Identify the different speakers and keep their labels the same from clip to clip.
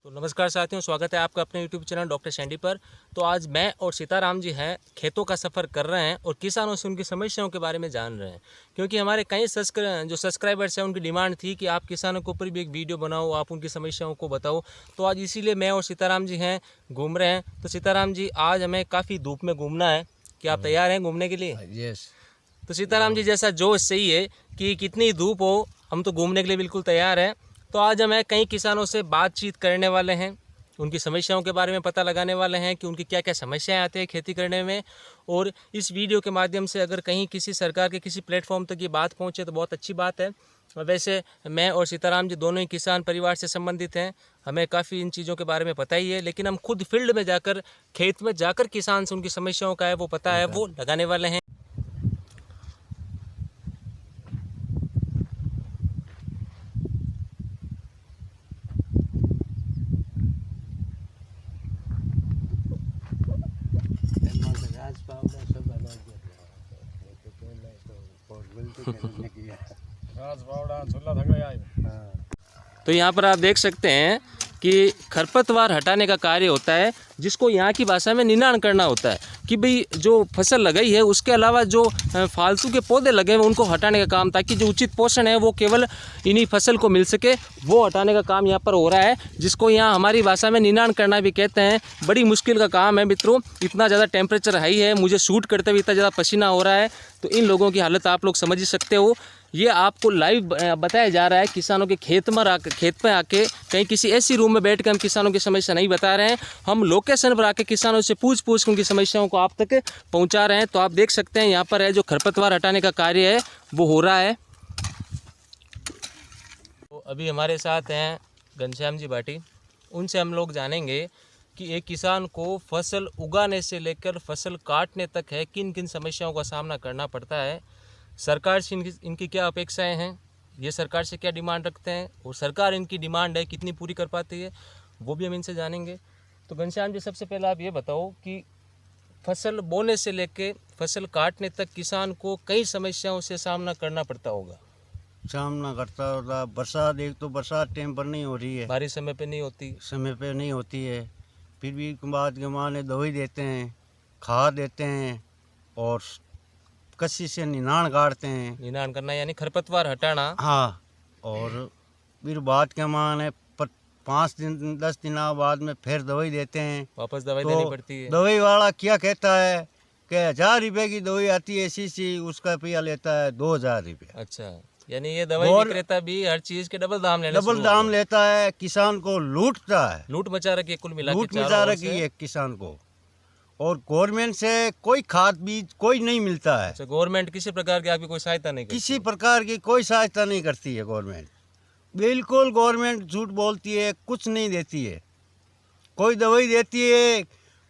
Speaker 1: तो नमस्कार साथियों, स्वागत है आपका अपने YouTube चैनल डॉक्टर सैंडी पर। तो आज मैं और सीताराम जी हैं, खेतों का सफ़र कर रहे हैं और किसानों से उनकी समस्याओं के बारे में जान रहे हैं। क्योंकि हमारे कई सब्सक्राइबर्स हैं, उनकी डिमांड थी कि आप किसानों के ऊपर भी एक वीडियो बनाओ, आप उनकी समस्याओं को बताओ। तो आज इसीलिए मैं और सीताराम जी हैं घूम रहे हैं। तो सीताराम जी, आज हमें काफ़ी धूप में घूमना है, क्या आप तैयार हैं घूमने के लिए?
Speaker 2: यस।
Speaker 1: तो सीताराम जी, जैसा जोश सही है कि कितनी धूप हो, हम तो घूमने के लिए बिल्कुल तैयार हैं। तो आज हम कई किसानों से बातचीत करने वाले हैं, उनकी समस्याओं के बारे में पता लगाने वाले हैं कि उनकी क्या क्या समस्याएं आती हैं खेती करने में। और इस वीडियो के माध्यम से अगर कहीं किसी सरकार के किसी प्लेटफॉर्म तक ये बात पहुंचे तो बहुत अच्छी बात है। वैसे मैं और सीताराम जी दोनों ही किसान परिवार से संबंधित हैं, हमें काफ़ी इन चीज़ों के बारे में पता ही है। लेकिन हम खुद फील्ड में जाकर, खेत में जाकर किसान से उनकी समस्याओं का है वो पता है, वो लगाने वाले हैं। तो यहाँ पर आप देख सकते हैं कि खरपतवार हटाने का कार्य होता है, जिसको यहाँ की भाषा में निनाण करना होता है। कि भाई जो फसल लगाई है उसके अलावा जो फालतू के पौधे लगे हैं उनको हटाने का काम, ताकि जो उचित पोषण है वो केवल इन्हीं फसल को मिल सके, वो हटाने का काम यहाँ पर हो रहा है, जिसको यहाँ हमारी भाषा में निनाण करना भी कहते हैं। बड़ी मुश्किल का काम है मित्रों, इतना ज़्यादा टेम्परेचर हाई है, मुझे शूट करते हुए इतना ज़्यादा पसीना हो रहा है। तो इन लोगों की हालत आप लोग समझ ही सकते हो। ये आपको लाइव बताया जा रहा है, किसानों के खेत में आके कहीं किसी ऐसी रूम में बैठ कर हम किसानों की समस्या नहीं बता रहे हैं, हम लोकेशन पर आके किसानों से पूछ के उनकी समस्याओं को आप तक पहुंचा रहे हैं। तो आप देख सकते हैं यहाँ पर है जो खरपतवार हटाने का कार्य है वो हो रहा है। तो अभी हमारे साथ हैं घनश्याम जी भाटी, उनसे हम लोग जानेंगे कि एक किसान को फसल उगाने से लेकर फसल काटने तक है किन किन समस्याओं का सामना करना पड़ता है, सरकार से इनकी क्या अपेक्षाएं हैं, ये सरकार से क्या डिमांड रखते हैं और सरकार इनकी डिमांड है कितनी पूरी कर पाती है, वो भी हम इनसे जानेंगे। तो घनश्याम जी, सबसे पहले आप ये बताओ कि फसल बोने से लेके फसल काटने तक किसान को कई समस्याओं से सामना करना पड़ता होगा।
Speaker 2: सामना करता होगा, बरसात एक तो बरसात टाइम पर नहीं हो रही है,
Speaker 1: बारिश समय पे नहीं होती,
Speaker 2: समय पे नहीं होती है, फिर भी बाद के माने दवाई देते हैं, खाद देते हैं और कसी से निनाण गाड़ते हैं।
Speaker 1: निनाण करना यानी खरपतवार हटाना।
Speaker 2: हाँ, और फिर बाद के माने 5 दिन 10 दिन बाद में फिर दवाई देते हैं,
Speaker 1: वापस दवाई
Speaker 2: तो
Speaker 1: देनी पड़ती है।
Speaker 2: दवाई वाला क्या कहता है कि 1000 रुपये की दवाई आती है शीशी, उसका रुपया लेता है 2000 रुपये।
Speaker 1: अच्छा, यानी ये दवाई विक्रेता भी हर चीज के डबल दाम
Speaker 2: लेता है, किसान को लूटता है,
Speaker 1: लूट मचा रखी है, कुल मिला के
Speaker 2: लूट मचा रखी है किसान को। और गवर्नमेंट से कोई खाद बीज कोई नहीं मिलता है।
Speaker 1: अच्छा, गवर्नमेंट किसी प्रकार की आपकी कोई सहायता नहीं करती?
Speaker 2: किसी प्रकार की कोई सहायता नहीं करती है गवर्नमेंट, बिल्कुल गवर्नमेंट झूठ बोलती है, कुछ नहीं देती है। कोई दवाई देती है,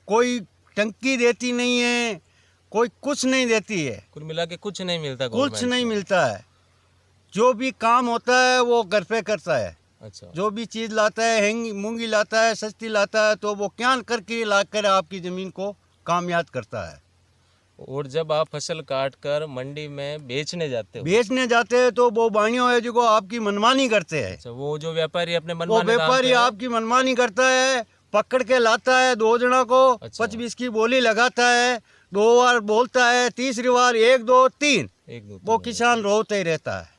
Speaker 2: कोई टंकी देती नहीं है, कोई कुछ नहीं देती है,
Speaker 1: कुल मिला के कुछ नहीं मिलता,
Speaker 2: कुछ नहीं मिलता है। जो भी काम होता है वो घर पे करता है।
Speaker 1: अच्छा, जो
Speaker 2: जो भी चीज़ लाता है, मूंगी लाता है, सस्ती लाता है, तो वो क्या करके लाकर आपकी ज़मीन को कामयाब करता है।
Speaker 1: और जब आप फसल काट कर मंडी में बेचने जाते
Speaker 2: हैं तो वो बानियों है जो आपकी मनमानी करते हैं।
Speaker 1: अच्छा, वो जो व्यापारी अपने
Speaker 2: वो व्यापारी आपकी मनमानी करता है, पकड़ के लाता है 2 जना को। अच्छा। 25 की बोली लगाता है, 2 बार बोलता है, तीसरी बार 1 2 3 वो किसान रोते ही रहता है।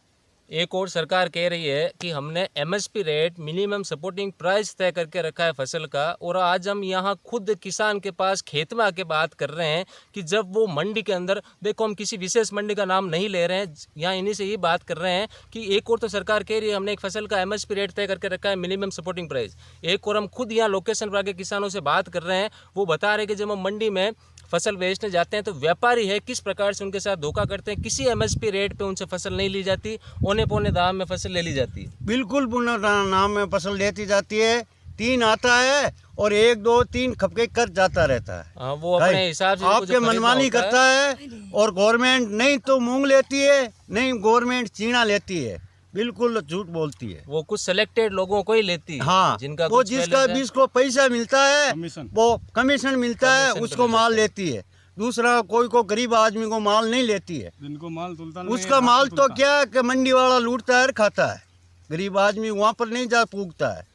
Speaker 1: एक और सरकार कह रही है कि हमने MSP rate, minimum supporting price तय करके रखा है फसल का। और आज हम यहाँ खुद किसान के पास खेत में आके बात कर रहे हैं कि जब वो मंडी के अंदर, देखो हम किसी विशेष मंडी का नाम नहीं ले रहे हैं, यहाँ इन्हीं से ही बात कर रहे हैं कि एक और तो सरकार कह रही है हमने एक फसल का MSP रेट तय करके रखा है, मिनिमम सपोर्टिंग प्राइस। एक और हम खुद यहाँ लोकेशन पर आके किसानों से बात कर रहे हैं, वो बता रहे हैं कि जब हम मंडी में फसल बेचने जाते हैं तो व्यापारी है किस प्रकार से उनके साथ धोखा करते हैं, किसी MSP रेट पे उनसे फसल नहीं ली जाती, औने पौने दाम में फसल ले ली जाती है।
Speaker 2: बिल्कुल पुनः नाम में फसल लेती जाती है, 3 आता है और 1 2 3 खपके कर जाता रहता है।
Speaker 1: हाँ, वो अपने हिसाब से
Speaker 2: आपके मनमानी करता है। और गवर्नमेंट नहीं तो मूंग लेती है, नहीं गवर्नमेंट चीना लेती है, बिल्कुल झूठ बोलती है।
Speaker 1: वो कुछ सिलेक्टेड लोगों को ही लेती है।
Speaker 2: हाँ,
Speaker 1: जिनका
Speaker 2: वो जिसका जिसको पैसा मिलता है, वो कमीशन मिलता है, उसको माल लेती है। दूसरा कोई को गरीब आदमी को माल नहीं लेती है, जिनको माल उसका माल तो क्या कि मंडी वाला लूटता है और खाता है, गरीब आदमी वहाँ पर नहीं जा पूगता है।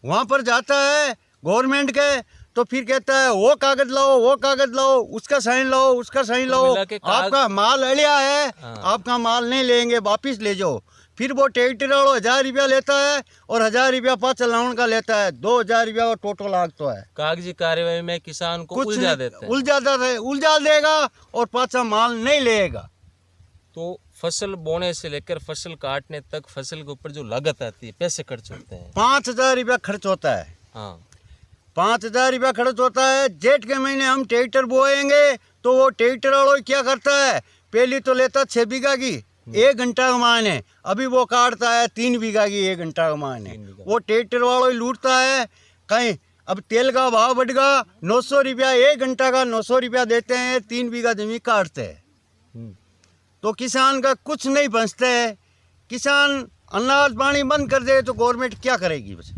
Speaker 2: वहाँ पर जाता है गवर्नमेंट के, तो फिर कहता है वो कागज लाओ, वो कागज लाओ, उसका साइन लाओ, उसका साइन लाओ,
Speaker 1: मिला के
Speaker 2: आपका माल अड़िया है,
Speaker 1: हाँ।
Speaker 2: आपका माल नहीं लेंगे, वापिस ले जाओ। फिर वो ट्रैक्टर वाला 1000 रुपया लेता है और 1000 रुपया पाँच लाउन का लेता है, 2000 रुपया वो टोटल लागता है।
Speaker 1: कागजी कार्यवाही में किसान को उलझा
Speaker 2: नहीं-
Speaker 1: देता है।
Speaker 2: उलझा देगा और पाछा माल नहीं लेगा।
Speaker 1: तो फसल बोने से लेकर फसल काटने तक फसल के ऊपर जो लागत आती है, पैसे खर्च होते हैं।
Speaker 2: 5000 रुपया खर्च होता है।
Speaker 1: हाँ,
Speaker 2: 5000 रुपया खर्च होता है। जेठ के महीने हम ट्रैक्टर बोएंगे तो वो ट्रैक्टर वाला क्या करता है, पहली तो लेता 6 बीघा की 1 घंटा का माने, अभी वो काटता है 3 बीघा की 1 घंटा का माने।
Speaker 1: 3 बीघा।
Speaker 2: वो ट्रैक्टर वाला ही लूटता है कहीं। अब तेल का भाव बढ़ गया, 900 रुपया 1 घंटा का 900 रुपया देते हैं, 3 बीघा जमीन काटते हैं।
Speaker 1: हम्म,
Speaker 2: तो किसान का कुछ नहीं बचता है। किसान अनाज पानी बंद कर दे तो गवर्नमेंट क्या करेगी बस।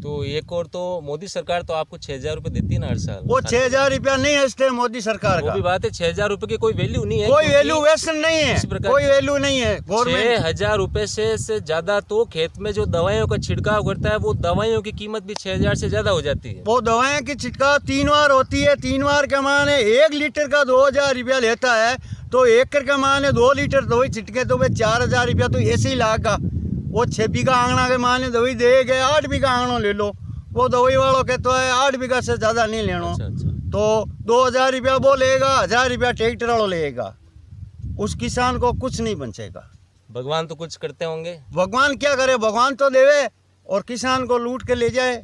Speaker 1: तो एक और तो मोदी सरकार तो आपको 6000 रुपये देती है ना हर साल।
Speaker 2: वो 6000 रुपया नहीं हंसते मोदी सरकार
Speaker 1: वो
Speaker 2: का।
Speaker 1: भी बात है, 6000 रुपये की कोई वैल्यू नहीं है।
Speaker 2: कोई
Speaker 1: क्योंकि
Speaker 2: वैल्यूएशन नहीं है,
Speaker 1: इस प्रकार
Speaker 2: कोई वैल्यू नहीं है। गवर्नमेंट
Speaker 1: 6000 रुपये से ज्यादा तो खेत में जो दवाइयों का छिड़काव करता है, वो दवाइयों की कीमत भी 6000 से ज्यादा हो जाती है।
Speaker 2: वो दवाएं की छिड़काव 3 बार होती है, 3 बार के माने 1 लीटर का 2000 रुपया लेता है, तो एकड़ के माने 2 लीटर दवाई छिटके तो भाई 4000 रुपया तो ऐसे ही लागा। वो 6 बीघा आंगना के माने दवाई दे गए, 8 बीघा आंगना ले लो, वो दवाई वालों कहता है 8 बीघा से ज़्यादा नहीं लेना।
Speaker 1: अच्छा अच्छा।
Speaker 2: तो 2000 रुपया वो लेगा, 1000 रुपया ट्रैक्टर वालों लेगा। उस किसान को कुछ नहीं बचेगा।
Speaker 1: भगवान तो कुछ करते होंगे।
Speaker 2: भगवान क्या करे, भगवान तो देवे और किसान को लूट के ले जाए।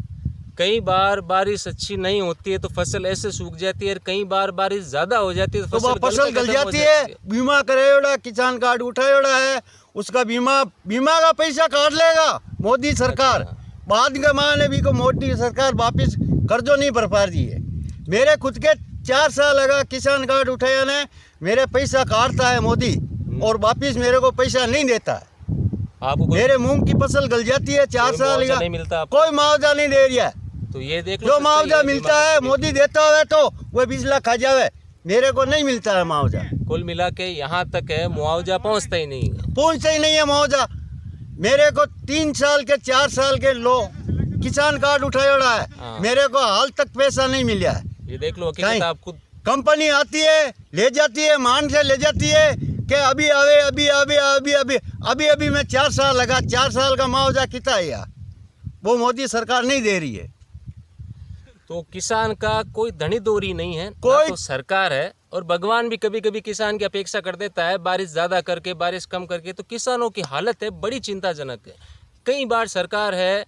Speaker 1: कई बार बारिश अच्छी नहीं होती है तो फसल ऐसे सूख जाती है, और कई बार बारिश ज्यादा हो जाती है
Speaker 2: तो वो फसल गल जाती है। बीमा करायोड़ा, किसान कार्ड उठायोड़ा है, उसका बीमा का पैसा काट लेगा मोदी सरकार।
Speaker 1: अच्छा।
Speaker 2: बाद के माने भी को मोदी सरकार वापिस कर्जो नहीं भर पा रही है। मेरे खुद के 4 साल लगा किसान कार्ड उठाया ने, मेरे पैसा काटता है मोदी और वापिस मेरे को पैसा नहीं देता है।
Speaker 1: आपको
Speaker 2: मेरे मूंग की फसल गल जाती है 4 साल
Speaker 1: मुआवजा
Speaker 2: का,
Speaker 1: नहीं मिलता आपको?
Speaker 2: कोई मुआवजा नहीं दे रहा है।
Speaker 1: तो ये देख लो,
Speaker 2: जो
Speaker 1: सच्चाई
Speaker 2: मुआवजा
Speaker 1: है,
Speaker 2: मिलता
Speaker 1: बीमा
Speaker 2: है
Speaker 1: कंपनी
Speaker 2: मोदी देता है तो वो 20 लाख खा जावे, मेरे को नहीं मिलता है मुआवजा।
Speaker 1: कुल मिला के यहाँ तक है मुआवजा पहुँचता ही नहीं है।
Speaker 2: पहुंचता ही नहीं है मुआवजा। मेरे को 3 साल के 4 साल के लोग किसान कार्ड उठाया है,
Speaker 1: हाँ।
Speaker 2: मेरे को हाल तक पैसा नहीं मिला है।
Speaker 1: ये देख लो,
Speaker 2: कहीं?
Speaker 1: हकीकत आप खुद।
Speaker 2: कंपनी आती है, ले जाती है, मान से ले जाती है कि अभी आवे, अभी मैं 4 साल लगा, 4 साल का मुआवजा कितना है यार, वो मोदी सरकार नहीं दे रही है।
Speaker 1: तो किसान का कोई धनी दोरी नहीं है, ना
Speaker 2: कोई-
Speaker 1: तो सरकार है, और भगवान भी कभी कभी किसान की अपेक्षा कर देता है, बारिश ज़्यादा करके बारिश कम करके। तो किसानों की हालत है बड़ी चिंताजनक है। कई बार सरकार है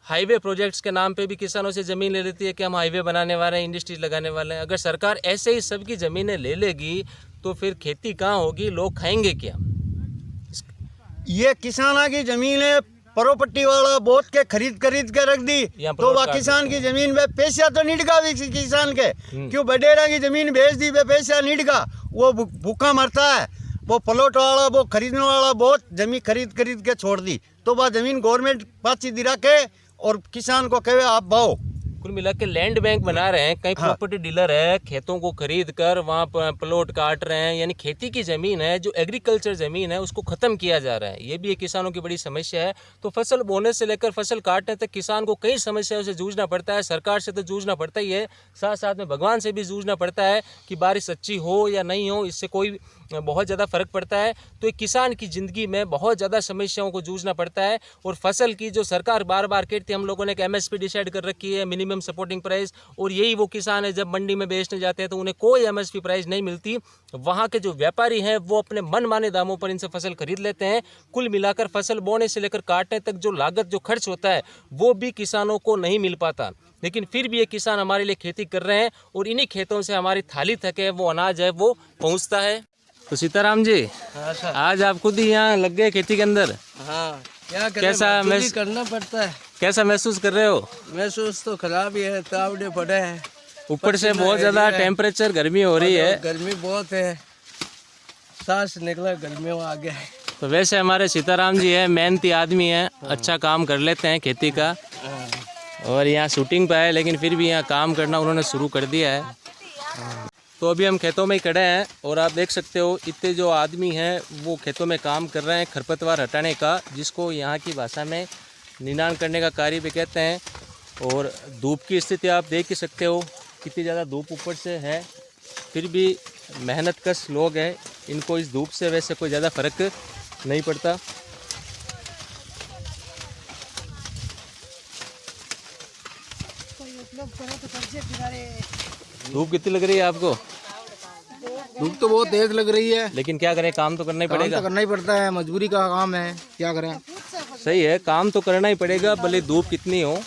Speaker 1: हाईवे प्रोजेक्ट्स के नाम पे भी किसानों से ज़मीन ले लेती है कि हम हाईवे बनाने वाले हैं, इंडस्ट्रीज लगाने वाले हैं। अगर सरकार ऐसे ही सबकी ज़मीनें ले लेगी तो फिर खेती कहाँ होगी, लोग खाएंगे क्या?
Speaker 2: ये किसाना की जमीन है, प्रॉपर्टी वाला बहुत के खरीद के रख दी,
Speaker 1: यहाँ
Speaker 2: तो वह
Speaker 1: प्लॉट काट
Speaker 2: किसान
Speaker 1: देते
Speaker 2: की जमीन में पैसा तो निड़गा भी किसान के। क्यों बडेरा की जमीन बेच दी, वे पैसा निड़गा, वो भूखा मरता है। वो प्लॉट वाला, वो खरीदने वाला बहुत जमीन खरीद के छोड़ दी, तो वह जमीन गवर्नमेंट पाची दिरा के और किसान को कहे आप भाव।
Speaker 1: कुल मिला के लैंड बैंक बना रहे हैं, कई प्रॉपर्टी डीलर है, खेतों को खरीद कर वहाँ प्लॉट काट रहे हैं। यानी खेती की ज़मीन है, जो एग्रीकल्चर ज़मीन है, उसको ख़त्म किया जा रहा है। ये भी एक किसानों की बड़ी समस्या है। तो फसल बोने से लेकर फसल काटने तक किसान को कई समस्याओं से जूझना पड़ता है। सरकार से तो जूझना पड़ता ही है, साथ साथ में भगवान से भी जूझना पड़ता है कि बारिश अच्छी हो या नहीं हो, इससे कोई बहुत ज़्यादा फ़र्क पड़ता है। तो एक किसान की ज़िंदगी में बहुत ज़्यादा समस्याओं को जूझना पड़ता है। और फसल की जो सरकार बार बार कहती है, हम लोगों ने एक MSP डिसाइड कर रखी है, मिनिमम सपोर्टिंग प्राइस, और यही वो किसान है जब मंडी में बेचने जाते हैं तो उन्हें कोई MSP प्राइस नहीं मिलती। वहाँ के जो व्यापारी हैं वो अपने मनमाने दामों पर इनसे फसल खरीद लेते हैं। कुल मिलाकर फसल बोने से लेकर काटने तक जो लागत, जो खर्च होता है, वो भी किसानों को नहीं मिल पाता। लेकिन फिर भी ये किसान हमारे लिए खेती कर रहे हैं और इन्हीं खेतों से हमारी थाली तक है वो अनाज है वो पहुँचता है। तो सीताराम जी, आज आप खुद ही यहाँ लग गए खेती के अंदर।
Speaker 3: हाँ, क्या करें,
Speaker 1: कैसा
Speaker 3: मजदूरी करना पड़ता है।
Speaker 1: कैसा महसूस कर रहे हो?
Speaker 3: महसूस तो खराब ही है, तावड़े पड़े हैं,
Speaker 1: ऊपर से बहुत ज़्यादा टेम्परेचर, गर्मी हो रही है।
Speaker 3: गर्मी बहुत है, सांस निकला गर्मी में आ गया है।
Speaker 1: तो वैसे हमारे सीताराम जी है, मेहनती आदमी है, अच्छा काम कर लेते हैं खेती का, और यहाँ शूटिंग पे है लेकिन फिर भी यहाँ काम करना उन्होंने शुरू कर दिया है। तो अभी हम खेतों में ही खड़े हैं और आप देख सकते हो इतने जो आदमी हैं वो खेतों में काम कर रहे हैं खरपतवार हटाने का, जिसको यहाँ की भाषा में निनाण करने का कार्य भी कहते हैं। और धूप की स्थिति आप देख ही सकते हो, कितनी ज़्यादा धूप ऊपर से है, फिर भी मेहनतकश लोग हैं, इनको इस धूप से वैसे कोई ज़्यादा फर्क नहीं पड़ता। धूप कितनी लग रही है आपको?
Speaker 3: धूप तो बहुत तेज लग रही है,
Speaker 1: लेकिन क्या करें, काम तो करना ही
Speaker 3: काम
Speaker 1: पड़ेगा।
Speaker 3: तो करना ही पड़ता है, मजबूरी का काम है, क्या करें।
Speaker 1: सही है, काम तो करना ही पड़ेगा, भले धूप कितनी हो।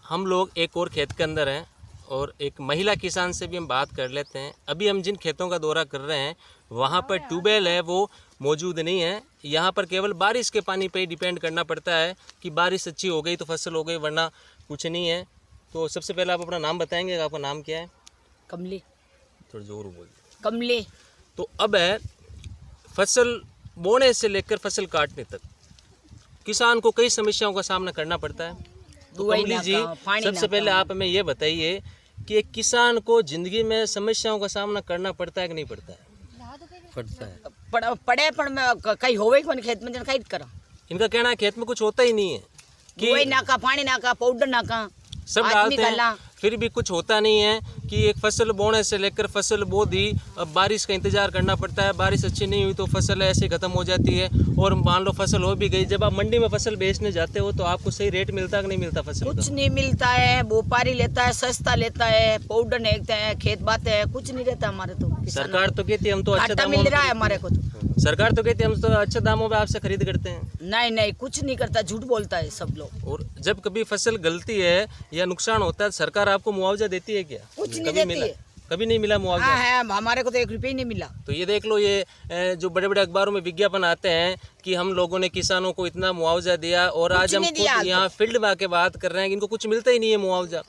Speaker 1: हम लोग एक और खेत के अंदर हैं और एक महिला किसान से भी हम बात कर लेते हैं। अभी हम जिन खेतों का दौरा कर रहे हैं वहाँ पर ट्यूबवेल है वो मौजूद नहीं है। यहाँ पर केवल बारिश के पानी पे ही डिपेंड करना पड़ता है कि बारिश अच्छी हो गई तो फसल हो गई, वरना कुछ नहीं है। तो सबसे पहले आप अपना नाम बताएंगे, आपका नाम क्या है?
Speaker 4: कमले।
Speaker 1: थोड़ा जोर बोलिए।
Speaker 4: कमले।
Speaker 1: तो अब है फसल बोने से लेकर फसल काटने तक किसान को कई समस्याओं का सामना करना पड़ता है। तो कमली जी, सबसे पहले आप हमें ये बताइए कि एक किसान को जिंदगी में समस्याओं का सामना करना पड़ता है कि नहीं पड़ता है?
Speaker 3: पड़ता है।
Speaker 4: पड़े पर मैं कहीं होवे कोन खेत में जन कहीं करा।
Speaker 1: इनका कहना है खेत में कुछ होता ही नहीं है
Speaker 4: कि नाका पानी नाका पाउडर नाका
Speaker 1: सब डालते हैं, फिर भी कुछ होता नहीं है कि एक फसल बोने से लेकर फसल बो दी, अब बारिश का इंतजार करना पड़ता है। बारिश अच्छी नहीं हुई तो फसल ऐसे खत्म हो जाती है। और मान लो फसल हो भी गई, जब आप मंडी में फसल बेचने जाते हो तो आपको सही रेट मिलता है कि नहीं मिलता फसल
Speaker 4: कुछ
Speaker 1: का?
Speaker 4: नहीं मिलता है, व्यापारी लेता है, सस्ता लेता है, पाउडर नेकते हैं, खेत बाते हैं, कुछ नहीं रहता हमारे तो।
Speaker 1: सरकार तो कहती है हम तो अच्छे दामों
Speaker 4: मिल
Speaker 1: में,
Speaker 4: रहा है हमारे को तो।
Speaker 1: सरकार तो कहती है हम तो अच्छे दामों में आपसे खरीद करते हैं।
Speaker 4: नहीं नहीं, कुछ नहीं करता, झूठ बोलता है सब लोग।
Speaker 1: और जब कभी फसल गलती है या नुकसान होता है, सरकार आपको मुआवजा देती है क्या?
Speaker 4: कुछ नहीं
Speaker 1: कभी
Speaker 4: देती
Speaker 1: मिला?
Speaker 4: है।
Speaker 1: कभी नहीं मिला मुआवजा?
Speaker 4: हाँ है, हमारे को तो 1 रुपया ही नहीं मिला।
Speaker 1: तो ये देख लो, ये जो बड़े बड़े अखबारों में विज्ञापन आते हैं कि हम लोगों ने किसानों को इतना मुआवजा दिया, और आज हम खुद यहाँ फील्ड में आके बात कर रहे हैं कि इनको कुछ मिलता ही नहीं है मुआवजा।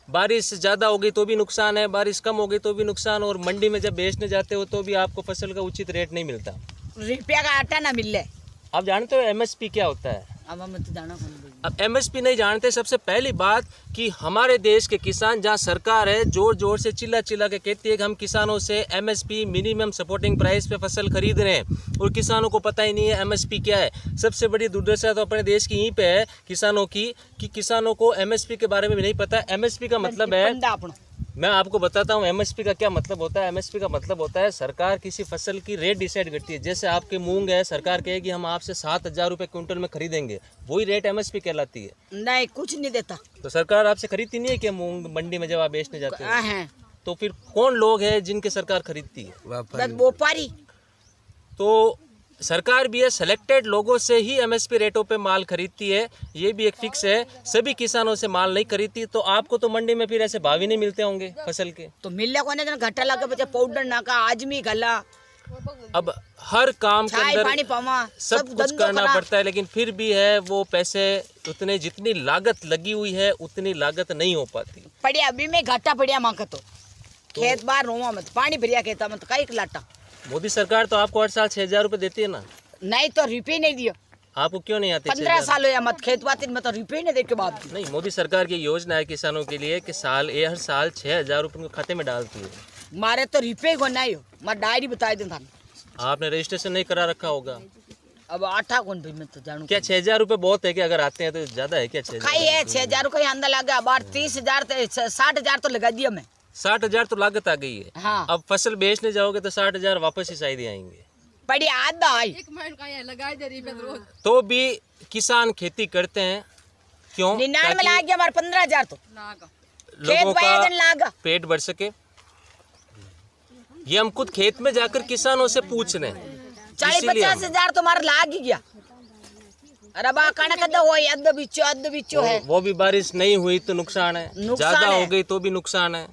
Speaker 1: बारिश ज़्यादा हो गई तो भी नुकसान है, बारिश कम हो गई तो भी नुकसान, और मंडी में जब बेचने जाते हो तो भी आपको फसल का उचित रेट नहीं मिलता।
Speaker 4: रुपया का आटा ना मिल रहा है।
Speaker 1: आप जानते हो एमएसपी क्या होता है?
Speaker 4: अब हमें तो जाना कौन।
Speaker 1: अब एमएसपी नहीं जानते। सबसे पहली बात कि हमारे देश के किसान, जहां सरकार है जोर जोर से चिल्ला चिल्ला के कहती है कि हम किसानों से एमएसपी मिनिमम सपोर्टिंग प्राइस पे फसल खरीद रहे हैं, और किसानों को पता ही नहीं है एमएसपी क्या है। सबसे बड़ी दुर्दशा तो अपने देश की यहीं पे है किसानों की, कि किसानों को एमएसपी के बारे में भी नहीं पता। एमएसपी का मतलब है, मैं आपको बताता हूँ एमएसपी का क्या मतलब होता है। एमएसपी का मतलब होता है सरकार किसी फसल की रेट डिसाइड करती है। जैसे आपके मूंग है, सरकार कहेगी हम आपसे 7,000 रुपये क्विंटल में खरीदेंगे, वही रेट एमएसपी कहलाती है।
Speaker 4: नहीं, कुछ नहीं देता।
Speaker 1: तो सरकार आपसे खरीदती नहीं है क्या मूंग मंडी में जब आप बेचने जाते हो?
Speaker 4: हैं।
Speaker 1: तो फिर कौन लोग हैं जिनके सरकार खरीदती है?
Speaker 4: व्यापारी।
Speaker 1: तो सरकार भी है सेलेक्टेड लोगों से ही एमएसपी रेटों पे माल खरीदती है, ये भी एक फिक्स है। सभी किसानों से माल नहीं खरीदती। तो आपको तो मंडी में फिर ऐसे भाव ही नहीं मिलते होंगे फसल के।
Speaker 4: तो मिलने को नहीं, घाटा लगा बच्चा पाउडर नाका आजमी गला।
Speaker 1: अब हर काम के अंदर
Speaker 4: पानी पावा
Speaker 1: सब कुछ करना पड़ता है, लेकिन फिर भी है वो पैसे उतने, जितनी लागत लगी हुई है उतनी लागत नहीं हो पाती।
Speaker 4: पड़िया अभी में घाटा पड़िया मांग तो खेत बार रोवा मत पानी भरिया खेता मत कई लाटा।
Speaker 1: मोदी सरकार तो आपको हर साल 6,000 रुपये देती है ना?
Speaker 4: नहीं तो रुपये नहीं दियो।
Speaker 1: आपको क्यों नहीं आते
Speaker 4: 15 साल हो या मत खेत बात में तो रुपये नहीं देखे बाप जी।
Speaker 1: नहीं, मोदी सरकार की योजना है किसानों के लिए कि हर साल 6,000 रुपये उनके खाते में डालती है।
Speaker 4: मारे तो रुपये को नहीं हो, मैं डायरी बता दूँ था।
Speaker 1: आपने रजिस्ट्रेशन नहीं करा रखा होगा।
Speaker 4: अब 8 कौन भाई मैं तो जानू
Speaker 1: क्या 6,000 रुपये बहुत है कि अगर आते हैं तो ज़्यादा है क्या? 6,000
Speaker 4: खाई है 6,000 का अंदर लगा, बार 30,000 60,000 तो लगा दिया मैं।
Speaker 1: 60,000 तो लागत आ गई है।
Speaker 4: हाँ
Speaker 1: अब फसल बेचने जाओगे तो 60,000 वापस ही शायद ही आएंगे।
Speaker 4: बड़ी आधा आई
Speaker 1: तो भी किसान खेती करते हैं क्यों?
Speaker 4: 99 में लाग गया हमारे 15,000 तो
Speaker 1: लोगों
Speaker 4: खेत
Speaker 1: का
Speaker 4: लागा।
Speaker 1: पेट भर सके। ये हम खुद खेत में जाकर किसानों से पूछ रहे हैं।
Speaker 4: 40-50,000 तो हमारा लाग ही गया। रबा कणक दो वो अद्ध बिच्चो है।
Speaker 1: वो भी बारिश नहीं हुई तो नुकसान है, ज्यादा हो गई तो भी नुकसान है।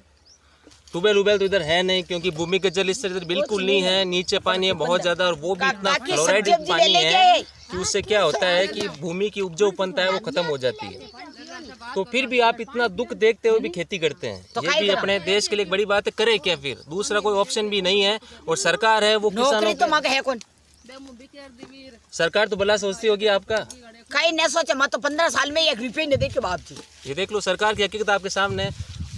Speaker 1: ट्यूबवेल उबेल तो इधर है नहीं क्योंकि भूमि का जल स्तर इधर बिल्कुल नहीं है, नीचे पानी है बहुत ज्यादा, और वो भी इतना फ्लोराइड पानी है कि उससे क्या होता है कि भूमि की उपजाऊपनता है वो खत्म हो जाती है। तो फिर भी आप इतना दुख देखते हुए भी खेती करते हैं, ये भी अपने देश के लिए एक बड़ी बात है। करे क्या फिर? दूसरा कोई ऑप्शन भी नहीं है, और सरकार है वो किसानों
Speaker 4: तो मग है कौन?
Speaker 1: सरकार तो भला सोचती होगी आपका।
Speaker 4: कहीं नहीं सोचा, मैं तो 15 साल में 1 रुपये नहीं देखे बाप जी।
Speaker 1: ये देख लो सरकार की हकीकत आपके सामने।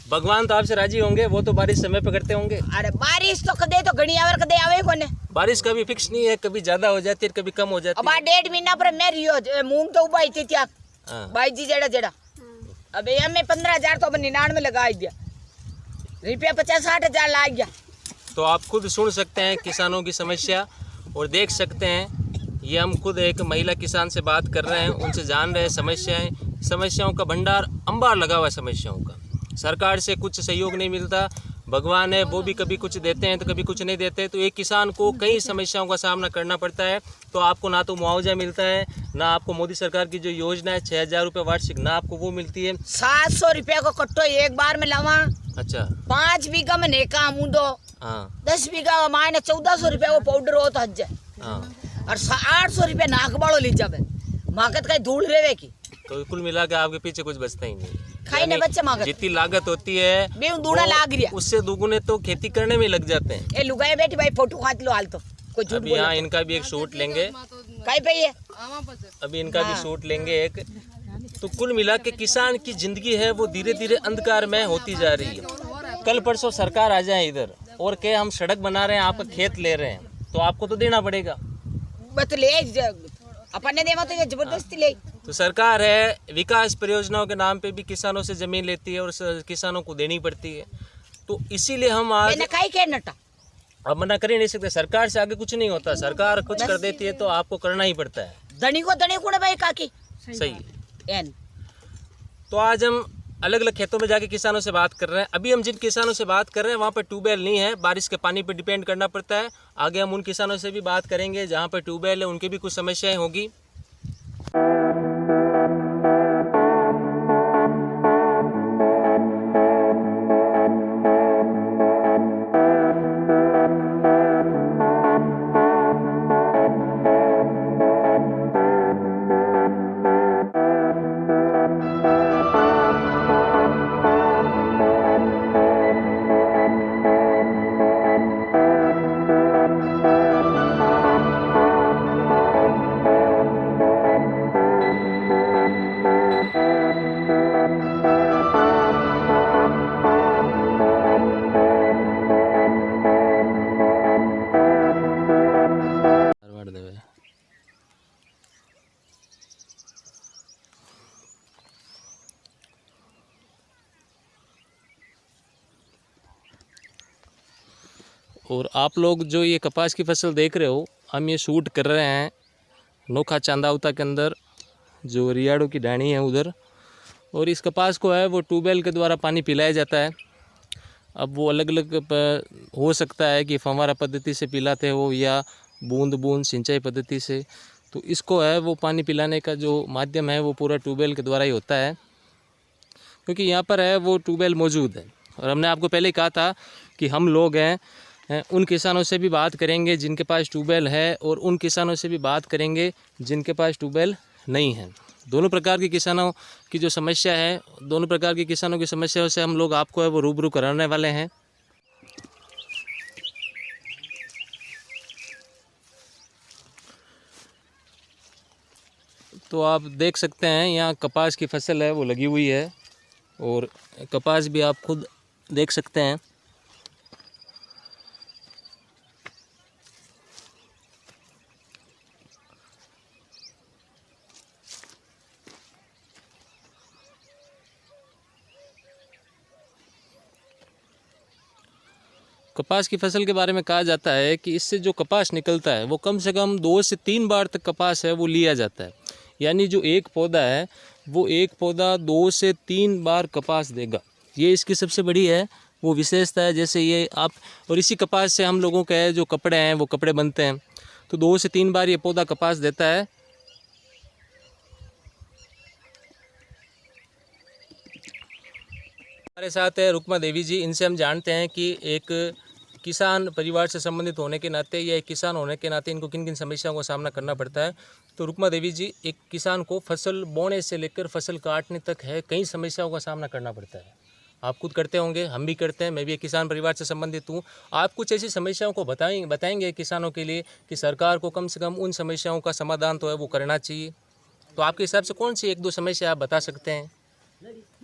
Speaker 1: भगवान तो आपसे राजी होंगे, वो तो बारिश समय पे करते होंगे।
Speaker 4: अरे बारिश तो कदे तो घनी आवर कदे आवे कोने।
Speaker 1: बारिश कभी फिक्स नहीं है, कभी ज्यादा हो जाती है कभी कम हो जाती
Speaker 4: अब
Speaker 1: है।
Speaker 4: 1.5 महीना पर मैं रियो मूंग तो उबाई थी त्या भाई जी जेड़ा अब ये में 15,000 तो अब 99 में लगा दिया, रुपया 50-60,000 लाग गया।
Speaker 1: तो आप खुद सुन सकते हैं किसानों की समस्या, और देख सकते हैं ये हम खुद एक महिला किसान से बात कर रहे हैं, उनसे जान रहे हैं समस्याओं का भंडार अंबार लगा हुआ है समस्याओं का। सरकार से कुछ सहयोग नहीं मिलता, भगवान है वो भी कभी कुछ देते हैं तो कभी कुछ नहीं देते। तो एक किसान को कई समस्याओं का सामना करना पड़ता है। तो आपको ना तो मुआवजा मिलता है, ना आपको मोदी सरकार की जो योजना है 6,000 रुपये वार्षिक, ना आपको वो मिलती है।
Speaker 4: 700 रुपया को कट्टो एक बार में लवा।
Speaker 1: अच्छा
Speaker 4: 5 बीघा में नेका मुंदो,
Speaker 1: हाँ
Speaker 4: 10 बीघा मायने 1400 रुपया वो पाउडर हो तो हज
Speaker 1: हाँ।
Speaker 4: और 800 रुपया नाक बाड़ो ली जावे माकत का धूल रेवे की।
Speaker 1: तो कुल मिला के आपके पीछे कुछ बचता ही नहीं।
Speaker 4: खाई ने बच्चे मांगत
Speaker 1: जितनी लागत होती है
Speaker 4: बे दूना लाग रिया,
Speaker 1: उससे दुगुने तो खेती करने में लग जाते हैं।
Speaker 4: ए लुगाए बेटी भाई फोटो खाच लो हाल तो कोई झूठ
Speaker 1: अभी यहाँ इनका भी एक शूट लेंगे,
Speaker 4: काई पे ये
Speaker 1: अभी इनका भी शूट लेंगे एक। तो कुल मिला के किसान की जिंदगी है वो धीरे धीरे अंधकार में होती जा रही है। कल परसों सरकार आ जाए इधर और कहे हम सड़क बना रहे हैं, आपका खेत ले रहे हैं, तो आपको तो देना पड़ेगा।
Speaker 4: बत ले अपने दे मत जबरदस्ती ले।
Speaker 1: तो सरकार है विकास परियोजनाओं के नाम पे भी किसानों से जमीन लेती है और किसानों को देनी पड़ती है। तो इसीलिए हम आज
Speaker 4: काई के नटा
Speaker 1: अब मना कर ही नहीं सकते, सरकार से आगे कुछ नहीं होता। सरकार कुछ कर देती है तो आपको करना ही पड़ता है।
Speaker 4: धनी को धनी कुण भाई काकी
Speaker 1: सही है।
Speaker 4: एन
Speaker 1: तो आज हम अलग अलग खेतों में जाके किसानों से बात कर रहे हैं। अभी हम जिन किसानों से बात कर रहे हैं वहाँ पर ट्यूबवेल नहीं है, बारिश के पानी पर डिपेंड करना पड़ता है। आगे हम उन किसानों से भी बात करेंगे जहाँ पर ट्यूबवेल है, उनकी भी कुछ समस्याएं होगी। और आप लोग जो ये कपास की फसल देख रहे हो, हम ये शूट कर रहे हैं नोखा चांदावता के अंदर, जो रियाड़ों की ढाणी है उधर। और इस कपास को है वो ट्यूबवेल के द्वारा पानी पिलाया जाता है। अब वो अलग अलग हो सकता है कि फव्वारा पद्धति से पिलाते हो या बूंद बूंद सिंचाई पद्धति से। तो इसको है वो पानी पिलाने का जो माध्यम है वो पूरा ट्यूबवेल के द्वारा ही होता है, क्योंकि यहाँ पर है वो ट्यूबवेल मौजूद है। और हमने आपको पहले ही कहा था कि हम लोग हैं उन किसानों से भी बात करेंगे जिनके पास ट्यूबवेल है, और उन किसानों से भी बात करेंगे जिनके पास ट्यूबवेल नहीं है। दोनों प्रकार के किसानों की जो समस्या है, दोनों प्रकार के किसानों की समस्याओं से हम लोग आपको है वो रूबरू कराने वाले हैं। तो आप देख सकते हैं यहाँ कपास की फसल है वो लगी हुई है, और कपास भी आप खुद देख सकते हैं। कपास की फसल के बारे में कहा जाता है कि इससे जो कपास निकलता है वो कम से कम 2 से 3 बार तक कपास है वो लिया जाता है। यानी जो एक पौधा है वो एक पौधा 2 से 3 बार कपास देगा। ये इसकी सबसे बड़ी है वो विशेषता है। जैसे ये आप, और इसी कपास से हम लोगों के जो कपड़े हैं वो कपड़े बनते हैं, तो 2 से 3 बार ये पौधा कपास देता है। हमारे साथ है रुकमा देवी जी। इनसे हम जानते हैं कि एक किसान परिवार से संबंधित होने के नाते या एक किसान होने के नाते इनको किन किन समस्याओं का सामना करना पड़ता है। तो रुकमा देवी जी, एक किसान को फसल बोने से लेकर फसल काटने तक है कई समस्याओं का सामना करना पड़ता है। आप खुद करते होंगे, हम भी करते हैं, मैं भी एक किसान परिवार से संबंधित हूँ। आप कुछ ऐसी समस्याओं को बताएंगे किसानों के लिए कि सरकार को कम से कम उन समस्याओं का समाधान तो है वो करना चाहिए। तो आपके हिसाब से कौन सी 1-2 समस्या आप बता सकते हैं?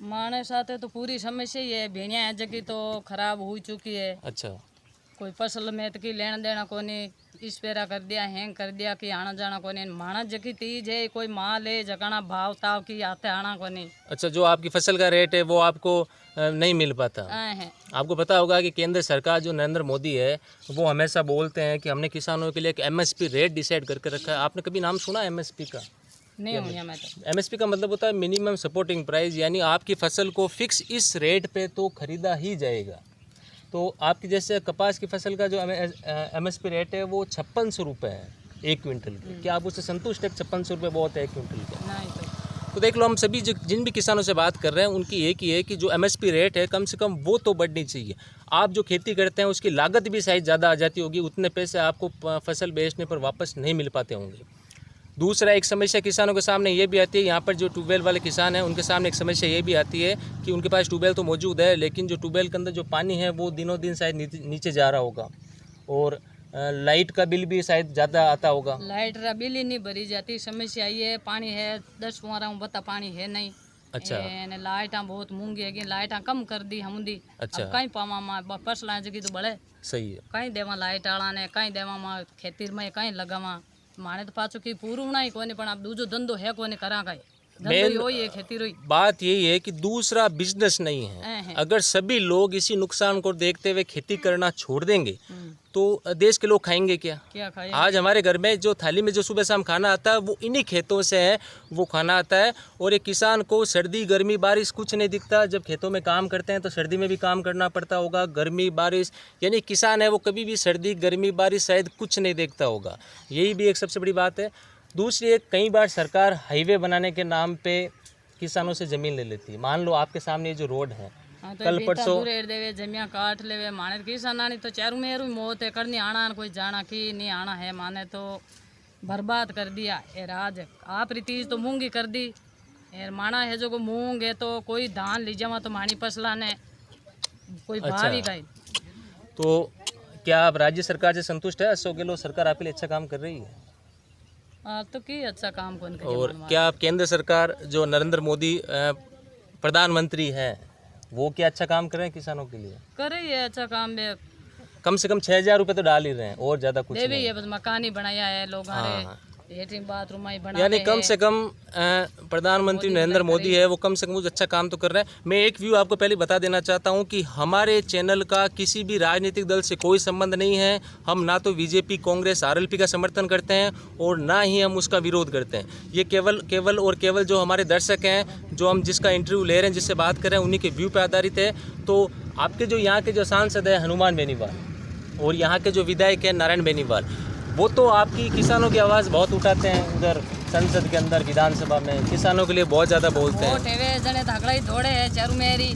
Speaker 5: माने साथ तो पूरी समस्या ही है, भेड़िया जगह तो खराब हो चुकी है।
Speaker 1: अच्छा,
Speaker 5: कोई फसल में तो की लेना देना कोनी, स्पेरा कर दिया, हैंग कर दिया कि आना जाना कोनी। माना जकी तीज है, कोई माल है जकाना भाव ताव की आते आना कोनी।
Speaker 1: अच्छा, जो आपकी फसल का रेट है वो आपको नहीं मिल पाता
Speaker 5: है।
Speaker 1: आपको पता होगा कि केंद्र सरकार जो नरेंद्र मोदी है वो हमेशा बोलते हैं कि हमने किसानों के लिए एक MSP रेट डिसाइड करके रखा है। आपने कभी नाम सुना MSP का?
Speaker 5: नहीं हुई मैं तो।
Speaker 1: MSP का मतलब होता है मिनिमम सपोर्टिंग प्राइस, यानी आपकी फसल को फिक्स इस रेट पे तो खरीदा ही जाएगा। तो आपकी जैसे कपास की फसल का जो MSP रेट है वो 5600 रुपये है 1 क्विंटल की। क्या आप उससे संतुष्ट है? 5600 रुपये बहुत है 1 क्विंटल के?
Speaker 5: नहीं
Speaker 1: तो देख लो, हम सभी जिन भी किसानों से बात कर रहे हैं उनकी एक ही है कि जो MSP रेट है कम से कम वो तो बढ़नी चाहिए। आप जो खेती करते हैं उसकी लागत भी शायद ज़्यादा आ जाती होगी, उतने पैसे आपको फसल बेचने पर वापस नहीं मिल पाते होंगे। दूसरा एक समस्या किसानों के सामने ये भी आती है, यहाँ पर जो ट्यूबवेल वाले किसान हैं उनके सामने एक समस्या ये भी आती है कि उनके पास ट्यूबवेल तो मौजूद है, लेकिन जो ट्यूबवेल के अंदर जो पानी है वो दिनों दिन शायद नीचे जा रहा होगा, और लाइट का बिल भी शायद ज़्यादा आता होगा।
Speaker 5: लाइट का बिल ही नहीं भरी जाती। समस्या ये है, पानी है 10-15 बता पानी है नहीं।
Speaker 1: अच्छा,
Speaker 5: लाइटा बहुत महंगी है, लाइटा कम कर दी हम दी।
Speaker 1: अच्छा,
Speaker 5: कहीं पावा फसला जगी तो बड़े
Speaker 1: सही है,
Speaker 5: कहीं देवा लाइट आला ने, कहीं देवा खेती में कहीं लगावा। माने तो पाछो की पूरू नहीं कोनी, पण आप दूजो धंधो है कोनी करा कहीं। खेती रही
Speaker 1: बात यही है कि दूसरा बिजनेस नहीं है। अगर सभी लोग इसी नुकसान को देखते हुए खेती करना छोड़ देंगे तो देश के लोग खाएंगे क्या?
Speaker 5: खाएंगे?
Speaker 1: आज हमारे घर में जो थाली में जो सुबह शाम खाना आता है वो इन्हीं खेतों से है, वो खाना आता है। और एक किसान को सर्दी गर्मी बारिश कुछ नहीं दिखता। जब खेतों में काम करते हैं तो सर्दी में भी काम करना पड़ता होगा, गर्मी बारिश, यानी किसान है वो कभी भी सर्दी गर्मी बारिश शायद कुछ नहीं देखता होगा। यही भी एक सबसे बड़ी बात है। दूसरी एक, कई बार सरकार हाईवे बनाने के नाम पे किसानों से ज़मीन ले लेती है। मान लो आपके सामने ये जो रोड है,
Speaker 5: तो
Speaker 1: कल परसों
Speaker 5: देवे जमिया काट लेवे, माने किसान तो चारू मेरू मौत है करनी आना कोई जाना की नहीं आना है, माने तो बर्बाद कर दिया। ए राज आप रीतीज तो मूंगी कर दी, एर माना है जो को मूंग है तो कोई धान ली जावा तो मानी फसला ने कोई भाव ही गई।
Speaker 1: तो क्या आप राज्य सरकार से संतुष्ट है? अशोक गहलोत सरकार आपके लिए अच्छा काम कर रही है?
Speaker 5: तो की अच्छा काम कौन करे।
Speaker 1: और क्या आप केंद्र सरकार जो नरेंद्र मोदी प्रधानमंत्री हैं वो क्या अच्छा काम कर रहे हैं किसानों के लिए?
Speaker 5: कर रही है अच्छा काम बे।
Speaker 1: कम से कम 6000 रुपये तो डाल ही रहे हैं, और ज़्यादा कुछ नहीं।
Speaker 5: है बस मकान ही बनाया है लोग, लेटरिन बाथरूम ही बना,
Speaker 1: यानी कम से कम प्रधानमंत्री नरेंद्र मोदी है वो कम से कम अच्छा काम तो कर रहे हैं। मैं एक व्यू आपको पहले बता देना चाहता हूं कि हमारे चैनल का किसी भी राजनीतिक दल से कोई संबंध नहीं है। हम ना तो बीजेपी कांग्रेस RLP का समर्थन करते हैं और ना ही हम उसका विरोध करते हैं। ये केवल जो हमारे दर्शक हैं, जो हम जिसका इंटरव्यू ले रहे हैं, जिससे बात कर रहे हैं, उन्हीं के व्यू पर आधारित है। तो आपके जो यहाँ के जो सांसद है हनुमान बेनीवाल, और यहाँ के जो विधायक है नारायण बेनीवाल, वो तो आपकी किसानों की आवाज़ बहुत उठाते हैं। उधर संसद के अंदर विधानसभा में किसानों के लिए बहुत ज़्यादा बोलते हैं।
Speaker 5: जने धाकड़ा ही दौड़े है चारू मेरी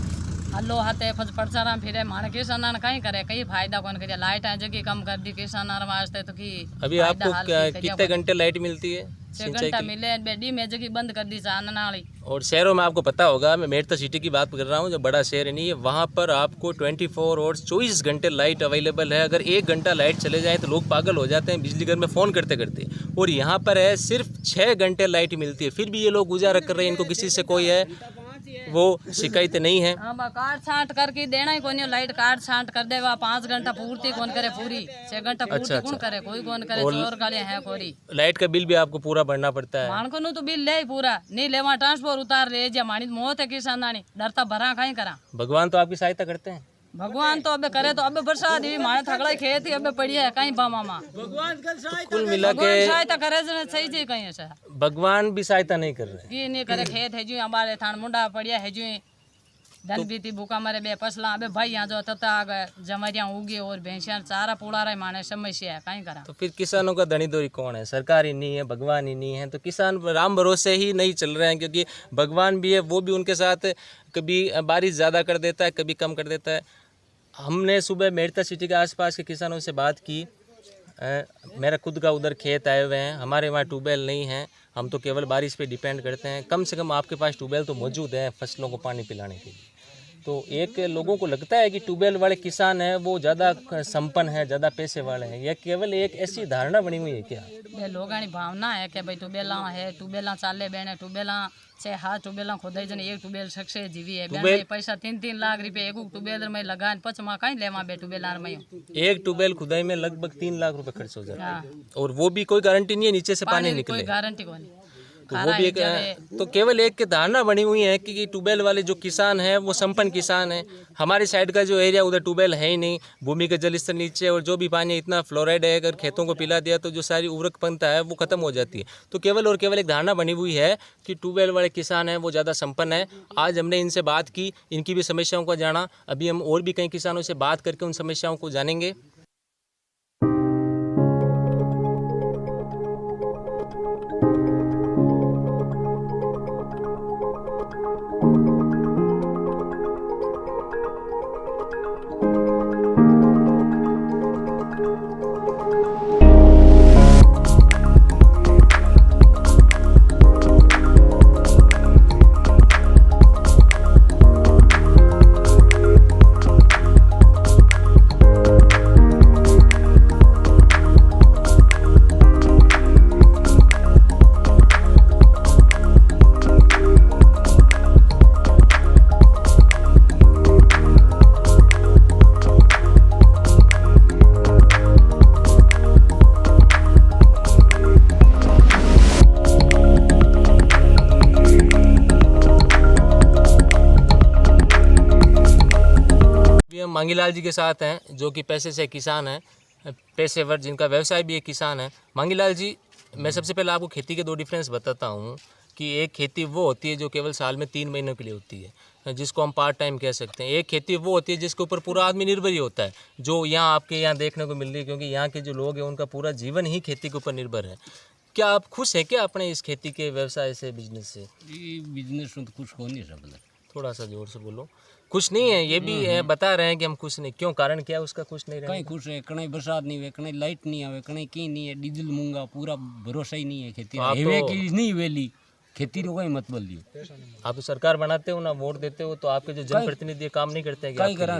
Speaker 5: हल्लो हाथे पड़चारा फिरे, माने किसान कहीं करे कहीं फायदा कौन करे। लाइट जगह कम कर दी किसान वास्ते तो की
Speaker 1: अभी आपको कितने घंटे लाइट मिलती है?
Speaker 5: 6 घंटा मिले बेडी में जगह बंद कर दी चानना वाली।
Speaker 1: और शहरों में आपको पता होगा, मैं मेरठ सिटी की बात कर रहा हूँ, जो बड़ा शहर नहीं है, वहाँ पर आपको 24 आवर्स 24 घंटे लाइट अवेलेबल है। अगर 1 घंटा लाइट चले जाए तो लोग पागल हो जाते हैं बिजली घर में फ़ोन करते करते। और यहाँ पर है सिर्फ 6 घंटे लाइट मिलती है, फिर भी ये लोग गुजारा कर रहे हैं, इनको किसी से कोई है वो शिकायत नहीं है।
Speaker 5: हाँ काट छांट करके देना ही कोनी, लाइट काट छांट कर देगा। 5 घंटा पूर्ति कौन करे पूरी, 6 घंटा पूर्ति कौन करे, कोई कौन करे। चोर गाले है कोरी।
Speaker 1: लाइट का बिल भी आपको पूरा भरना पड़ता है।
Speaker 5: मान को नु तो बिल ले पूरा नहीं लेवा, ट्रांसपोर्ट उतार ले जा। मानी मौत है किसानानी, डरता भरा कहीं करा।
Speaker 1: भगवान तो आपकी सहायता करते हैं।
Speaker 5: भगवान तो अबे करे तो अबे बरसात ही माने थकड़ा खेत ही अबे पड़ी है कहीं बा मामा।
Speaker 1: कुल मिला के
Speaker 5: सहायता करे सही जी कहीं ऐसा
Speaker 1: भगवान भी सहायता नहीं कर रहे।
Speaker 5: की नहीं करे। खेत है जो हमारे थान मुंडा पड़िया है जो धन बीती भूखा मरे बे फसला। अबे भाई यहाँ जो तता आ गए जमरिया उगी और भैंसिया चारा पूरा रहे माने समस्या है कहीं करा।
Speaker 1: तो फिर किसानों का धनी दोरी कौन है? सरकार ही नहीं है, भगवान ही नहीं है, तो किसान राम भरोसे ही नहीं चल रहे हैं। क्योंकि भगवान भी है, वो भी उनके साथ कभी बारिश ज़्यादा कर देता है, कभी कम कर देता है। हमने सुबह मेरठ सिटी के आसपास के किसानों से बात की। मेरा खुद का उधर खेत आए हुए हैं, हमारे वहाँ ट्यूबवेल नहीं है, हम तो केवल बारिश पे डिपेंड करते हैं। कम से कम आपके पास ट्यूबवेल तो मौजूद है फसलों को पानी पिलाने के लिए। तो एक लोगों को लगता है कि ट्यूबवेल वाले किसान हैं वो ज़्यादा संपन्न है, ज़्यादा पैसे वाले हैं। यह केवल एक ऐसी धारणा बनी हुई है क्या?
Speaker 5: ये लोगों की भावना है कि भाई ट्यूबवेला है, ट्यूबवेला चाले बहने, ट्यूबवेला 6 ट्यूबवेला खोदाई जन एक ट्यूबवेल सक्सेस जीवी है। बहने पैसा 3-3 लाख रुपए एक ट्यूबवेल में लगान पचमा कहीं लेवा बे ट्यूबवेला में।
Speaker 1: एक ट्यूबवेल खुदाई में लगभग 3 लाख रुपए खर्च हो जाता है। और वो भी कोई गारंटी नहीं है नीचे से पानी निकले,
Speaker 5: कोई गारंटी को नहीं।
Speaker 1: तो वो भी एक तो केवल एक धारणा बनी हुई है कि ट्यूबवेल वाले जो किसान हैं वो संपन्न किसान हैं। हमारे साइड का जो एरिया उधर ट्यूबवेल है ही नहीं, भूमि का जल स्तर नीचे, और जो भी पानी इतना फ्लोराइड है, अगर खेतों को पिला दिया तो जो सारी उर्वरकपंता है वो खत्म हो जाती है। तो केवल और केवल एक धारणा बनी हुई है कि ट्यूबवेल वाले किसान हैं वो ज़्यादा संपन्न है। आज हमने इनसे बात की, इनकी भी समस्याओं को जाना। अभी हम और भी कई किसानों से बात करके उन समस्याओं को जानेंगे। मांगीलाल जी के साथ हैं जो कि पैसे से किसान हैं, पेशेवर जिनका व्यवसाय भी एक किसान है। मांगीलाल जी, मैं सबसे पहले आपको खेती के 2 डिफरेंस बताता हूँ कि एक खेती वो होती है जो केवल साल में 3 महीनों के लिए होती है, जिसको हम पार्ट टाइम कह सकते हैं। एक खेती वो होती है जिसके ऊपर पूरा आदमी निर्भर ही होता है, जो यहाँ आपके यहाँ देखने को मिल रही है, क्योंकि यहाँ के जो लोग हैं उनका पूरा जीवन ही खेती के ऊपर निर्भर है। क्या आप खुश हैं क्या अपने इस खेती के व्यवसाय से, बिजनेस से?
Speaker 3: बिजनेस में तो कुछ हो नहीं सकता।
Speaker 1: थोड़ा सा जोर से बोलो। खुश नहीं है, ये भी है, बता रहे हैं कि हम खुश नहीं। क्यों, कारण क्या है उसका खुश नहीं रहने
Speaker 3: कहीं खुश है, कहीं बरसात नहीं हुए, कहीं लाइट नहीं आवे, कहीं की नहीं है, डीजल महंगा, पूरा भरोसा ही नहीं है खेती। हाईवे की नहीं वेली खेती को कोई मत बोल दियो।
Speaker 1: आप तो सरकार बनाते हो ना, वोट देते हो, तो आपके जो जनप्रतिनिधि काम नहीं करते हैं
Speaker 3: कहीं करा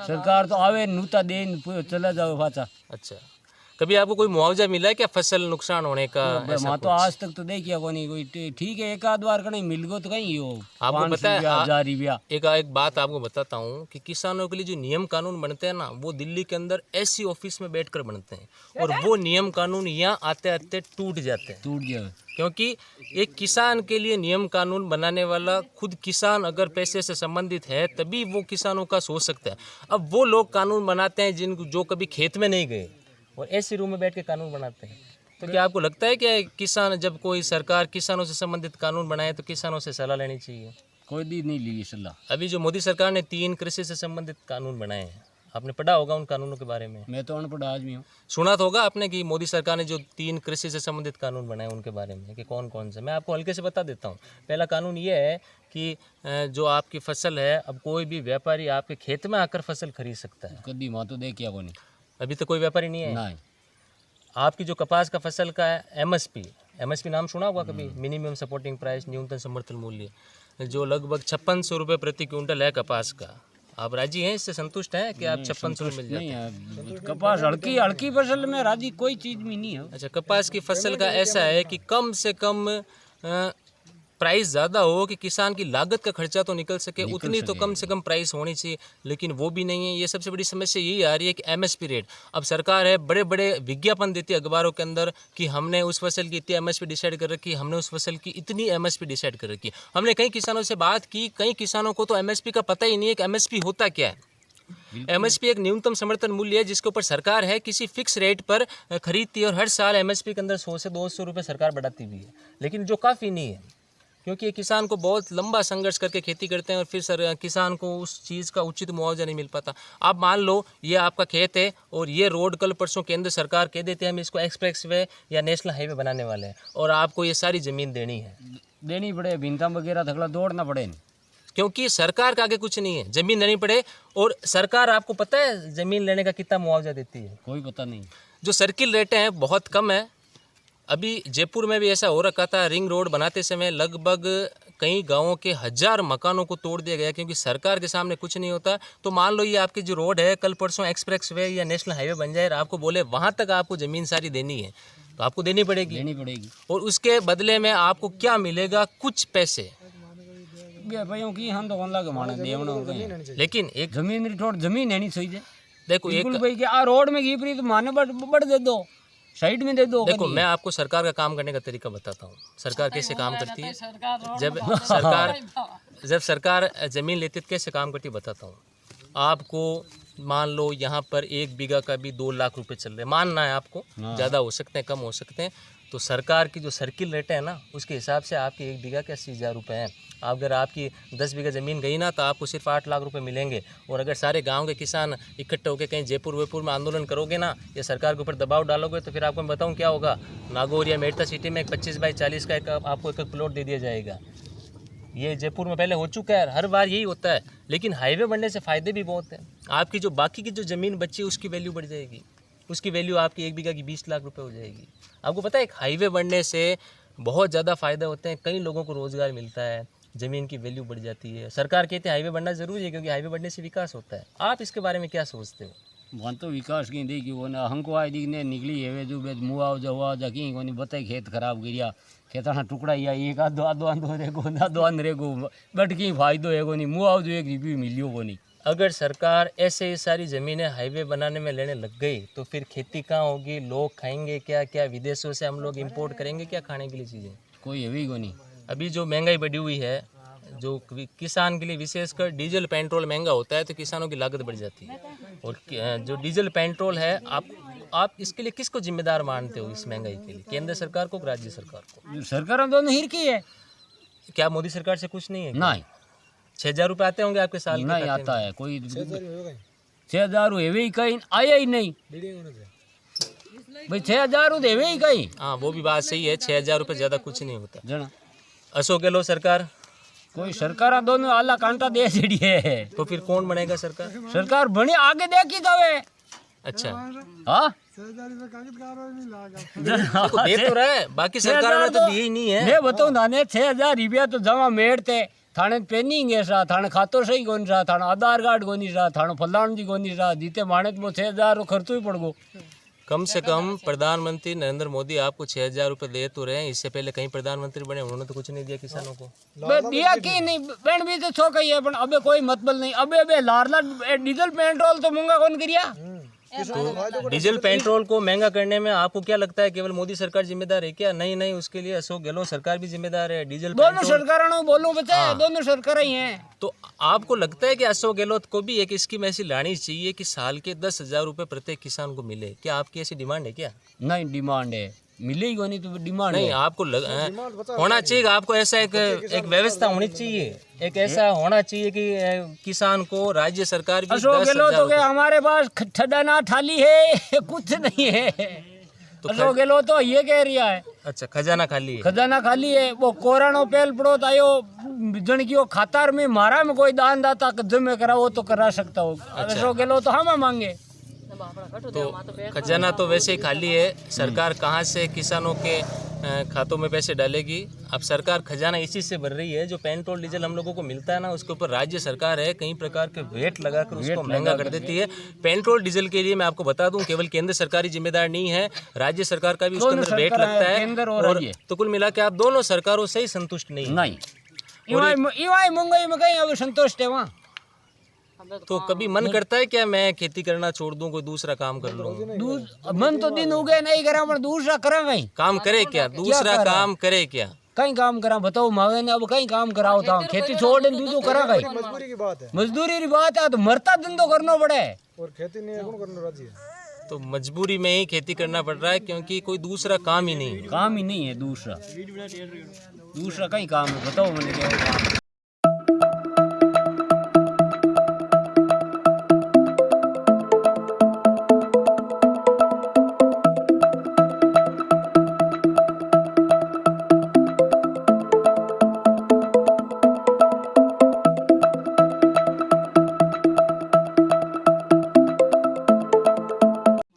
Speaker 3: सरकार तो आवे नूता दे चला जाओ पाचा।
Speaker 1: अच्छा, कभी आपको कोई मुआवजा मिला है क्या फसल नुकसान होने का?
Speaker 3: ऐसा तो आज तक तो देखिए कोई ठीक है, एक आध बार का नहीं मिल गो तो कहीं हो।
Speaker 1: आपको पता है
Speaker 3: 1000 रुपया।
Speaker 1: एक बात आपको बताता हूँ कि किसानों के लिए जो नियम कानून बनते हैं ना, वो दिल्ली के अंदर ऐसी ऑफिस में बैठकर बनते हैं, और वो नियम कानून यहाँ आते आते टूट जाते हैं।
Speaker 3: टूट जाए
Speaker 1: क्योंकि एक किसान के लिए नियम कानून बनाने वाला खुद किसान अगर पैसे से संबंधित है तभी वो किसानों का सोच सकता है। अब वो लोग कानून बनाते हैं जो कभी खेत में नहीं गए और ऐसे रूम में बैठ के कानून बनाते हैं। तो क्या आपको लगता है कि किसान, जब कोई सरकार किसानों से संबंधित कानून बनाए तो किसानों से सलाह लेनी चाहिए?
Speaker 3: कोई दी नहीं ली सलाह।
Speaker 1: अभी जो मोदी सरकार ने 3 कृषि से संबंधित कानून बनाए हैं, आपने पढ़ा होगा उन कानूनों के बारे में?
Speaker 3: मैं तो अनपढ़ आदमी हूँ।
Speaker 1: सुना तो होगा आपने कि मोदी सरकार ने जो 3 कृषि से संबंधित कानून बनाए उनके बारे में, कि कौन कौन से। मैं आपको हल्के से बता देता हूँ। पहला कानून ये है कि जो आपकी फसल है, अब कोई भी व्यापारी आपके खेत में आकर फसल खरीद सकता है।
Speaker 3: कभी वहाँ तो देखिए को नहीं,
Speaker 1: अभी तो कोई व्यापारी नहीं है।
Speaker 3: नहीं।
Speaker 1: आपकी जो कपास का फसल का एमएसपी नाम सुना होगा कभी, मिनिमम सपोर्टिंग प्राइस, न्यूनतम समर्थन मूल्य, जो लगभग 5600 रुपये प्रति क्विंटल है कपास का। आप राजी हैं, इससे संतुष्ट हैं कि आप 5600 मिल जाते हैं?
Speaker 3: नहीं है कपास हल्की फसल में राजी कोई चीज़ भी नहीं है।
Speaker 1: अच्छा, कपास की फसल का ऐसा है कि कम से कम प्राइस ज़्यादा हो कि किसान की लागत का खर्चा तो निकल सके, उतनी तो कम से कम प्राइस होनी चाहिए, लेकिन वो भी नहीं है। ये सबसे बड़ी समस्या यही आ रही है कि एमएसपी रेट, अब सरकार है बड़े बड़े विज्ञापन देती है अखबारों के अंदर कि हमने उस फसल की इतनी एमएसपी डिसाइड कर रखी, हमने उस फसल की इतनी एमएसपी डिसाइड कर रखी। हमने कई किसानों से बात की, कई किसानों को तो एमएसपी का पता ही नहीं है कि एमएसपी होता क्या है। एमएसपी एक न्यूनतम समर्थन मूल्य है जिसके ऊपर सरकार है किसी फिक्स रेट पर खरीदती है और हर साल एमएसपी के अंदर 100 से 200 रुपये सरकार बढ़ाती भी है, लेकिन जो काफ़ी नहीं है, क्योंकि ये किसान को बहुत लंबा संघर्ष करके खेती करते हैं और फिर किसान को उस चीज़ का उचित मुआवजा नहीं मिल पाता। आप मान लो ये आपका खेत है और ये रोड कल परसों केंद्र सरकार कह देते हैं हम इसको एक्सप्रेस वे या नेशनल हाईवे बनाने वाले हैं और आपको ये सारी ज़मीन देनी
Speaker 3: पड़े, भिंता वगैरह थकला दौड़ना पड़े,
Speaker 1: क्योंकि सरकार का आगे कुछ नहीं है, ज़मीन लेनी पड़े। और सरकार आपको पता है ज़मीन लेने का कितना मुआवजा देती है?
Speaker 3: कोई पता नहीं।
Speaker 1: जो सर्किल रेटें हैं बहुत कम है। अभी जयपुर में भी ऐसा हो रखा था, रिंग रोड बनाते समय लगभग कई गांवों के 1000 मकानों को तोड़ दिया गया क्योंकि सरकार के सामने कुछ नहीं होता। तो मान लो ये आपकी जो रोड है कल परसों एक्सप्रेस वे या नेशनल हाईवे बन जाए और आपको बोले वहाँ तक आपको ज़मीन सारी देनी है, तो आपको देनी पड़ेगी। और उसके बदले में आपको क्या मिलेगा? कुछ पैसे। लेकिन एक
Speaker 3: जमीन है नहीं सही है।
Speaker 1: देखो एक
Speaker 3: भाई कि आ रोड में घी तो माने बढ़ दे दो, साइड में दे दो।
Speaker 1: देखो मैं आपको सरकार का काम करने का तरीका बताता हूँ। सरकार कैसे काम करती है, जब सरकार ज़मीन लेती है कैसे काम करती है बताता हूँ आपको। मान लो यहाँ पर 1 बीघा का भी 2 लाख रुपए चल रहे हैं, मानना है आपको, ज़्यादा हो सकते हैं कम हो सकते हैं। तो सरकार की जो सर्किल रेट है ना उसके हिसाब से आपके 1 बीघा के 80,000 रुपये हैं। अगर आपकी 10 बीघा ज़मीन गई ना तो आपको सिर्फ 8 लाख रुपए मिलेंगे। और अगर सारे गांव के किसान इकट्ठे होकर कहीं जयपुर वेपुर में आंदोलन करोगे ना या सरकार के ऊपर दबाव डालोगे तो फिर आपको मैं बताऊं क्या होगा। नागौर या मेड़ता सिटी में एक 25 बाई 40 का आपको एक प्लॉट दे दिया जाएगा। ये जयपुर में पहले हो चुका है, हर बार यही होता है। लेकिन हाईवे बनने से फ़ायदे भी बहुत हैं। आपकी जो बाकी की जो ज़मीन बची उसकी वैल्यू बढ़ जाएगी, उसकी वैल्यू आपकी 1 बीघा की 20 लाख रुपये हो जाएगी। आपको पता है एक हाईवे बनने से बहुत ज़्यादा फ़ायदा होते हैं, कई लोगों को रोज़गार मिलता है, ज़मीन की वैल्यू बढ़ जाती है। सरकार कहते हैं हाईवे बनना ज़रूरी है क्योंकि हाईवे बनने से विकास होता है। आप इसके बारे में क्या सोचते हो?
Speaker 3: वहाँ तो विकास की देखी वो ना हमको आई दिखने निकली है जो मुआवजा हुआवजा की कोनी बताई खेत खराब गिरिया खेता टुकड़ा या एक आधो रेगो बट की फायदो है कोनी मुआवजो एक रिव्यू मिलियो कोनी।
Speaker 1: अगर सरकार ऐसे ही सारी ज़मीनें हाईवे बनाने में लेने लग गई तो फिर खेती कहाँ होगी, लोग खाएंगे क्या? क्या विदेशों से हम लोग इंपोर्ट करेंगे क्या खाने के लिए चीज़ें?
Speaker 3: कोई है भी कोनी।
Speaker 1: अभी जो महंगाई बढ़ी हुई है, जो किसान के लिए विशेषकर डीजल पेट्रोल महंगा होता है तो किसानों की लागत बढ़ जाती है। और जो डीजल पेट्रोल है आप इसके लिए किसको जिम्मेदार मानते हो इस महंगाई के लिए? केंद्र सरकार को, राज्य सरकार को?
Speaker 3: सरकार दोनों हिर की है।
Speaker 1: क्या मोदी सरकार से कुछ नहीं है?
Speaker 3: नहीं।
Speaker 1: 6,000 रुपये आते होंगे आपके साल?
Speaker 3: नहीं आता है कोई। 6,000 ही कहीं आया ही नहीं भाई, 6,000 देवे ही कहीं।
Speaker 1: हाँ वो भी बात सही है, 6,000 रुपये ज़्यादा कुछ नहीं होता। अशोक गहलोत सरकार,
Speaker 3: कोई सरकार दोनों आला कांटा दे छड़ी है
Speaker 1: तो फिर कौन बनेगा सरकार?
Speaker 3: सरकार बनी आगे देखी जावे।
Speaker 1: अच्छा
Speaker 3: हाँ
Speaker 1: दे तो रहा है, बाकी सरकारों ने तो दिए ही नहीं है।
Speaker 3: मैं बताऊँ थाने 6,000 रुपया तो जमा मेड़ते थाने पेनिंग है सा, थाने खातो सही कोनी सा, थाने आधार कार्ड कोनी सा, थाने फलाण जी कोनी सा, जीते माने तो 6,000 खर्चो ही पड़ गो।
Speaker 1: कम से कम प्रधानमंत्री नरेंद्र मोदी आपको 6,000 रुपये दे तो रहे हैं। इससे पहले कहीं प्रधानमंत्री बने, उन्होंने तो कुछ नहीं दिया किसानों को।
Speaker 3: दिया कि नहीं बहन भी तो छो कही है पण अबे कोई मतलब नहीं। अबे लारला डीजल पेट्रोल तो महंगा कौन करिया?
Speaker 1: तो डीजल पेट्रोल को महंगा करने में आपको क्या लगता है केवल मोदी सरकार जिम्मेदार है क्या? नहीं नहीं, उसके लिए अशोक गहलोत सरकार भी जिम्मेदार है। डीजल
Speaker 3: दोनों सरकारों बोलूं बच्चा, दोनों सरकार ही हैं।
Speaker 1: तो आपको लगता है कि अशोक गहलोत को भी एक स्कीम ऐसी लानी चाहिए कि साल के 10,000 रुपये प्रत्येक किसान को मिले? क्या आपकी ऐसी डिमांड है क्या?
Speaker 3: नहीं डिमांड है, मिलेगी नहीं तो डिमांड
Speaker 1: नहीं, आपको होना चाहिए। आपको ऐसा एक व्यवस्था होनी चाहिए, एक ऐसा होना चाहिए कि किसान को राज्य सरकार भी
Speaker 3: अशोक गहलोत तो क्या हमारे पास ठडाना थाली है कुछ नहीं है। तो अशोक गहलोत तो ये कह रहा है।
Speaker 1: अच्छा खजाना खाली है?
Speaker 3: खजाना खाली है। वो कोरानो पेल पड़ो आयो जन की वो खातार में मारा में कोई दान दाता जमे करा वो तो करा सकता हो। अशोक गहलोत तो हम मांगे
Speaker 1: तो खजाना तो वैसे ही खाली है, सरकार कहाँ से किसानों के खातों में पैसे डालेगी? अब सरकार खजाना इसी से भर रही है। जो पेट्रोल डीजल हम लोगों को मिलता है ना, उसके ऊपर राज्य सरकार है कई प्रकार के वेट लगाकर उसको महंगा कर देती है। पेट्रोल डीजल के लिए मैं आपको बता दूं, केवल केंद्र सरकारी जिम्मेदार नहीं है, राज्य सरकार का भी उसके अंदर वेट लगता है। और तो कुल मिला के आप दोनों सरकारों से ही संतुष्ट नहीं
Speaker 3: महंगाई में कहीं अभी संतुष्ट है वहाँ।
Speaker 1: तो कभी मन करता है क्या मैं खेती करना छोड़ दूं, कोई दूसरा काम कर लूं?
Speaker 3: मन तो दिन हो गए नहीं करा, पर दूसरा करा कहीं
Speaker 1: काम करे क्या? दूसरा काम करे क्या?
Speaker 3: कहीं काम करा बताओ मावे ने, अब कहीं काम कराओ था, खेती छोड़ दे दूसरो करा कहीं। मजदूरी की बात है, मजदूरी की बात है, तो मरता दिन तो करना पड़े और खेती नहीं कौन करना राजी है।
Speaker 1: तो मजबूरी में ही खेती करना पड़ रहा है, क्योंकि कोई दूसरा काम ही नहीं है।
Speaker 3: काम ही नहीं है दूसरा कहीं काम है, बताओ मैंने क्या काम।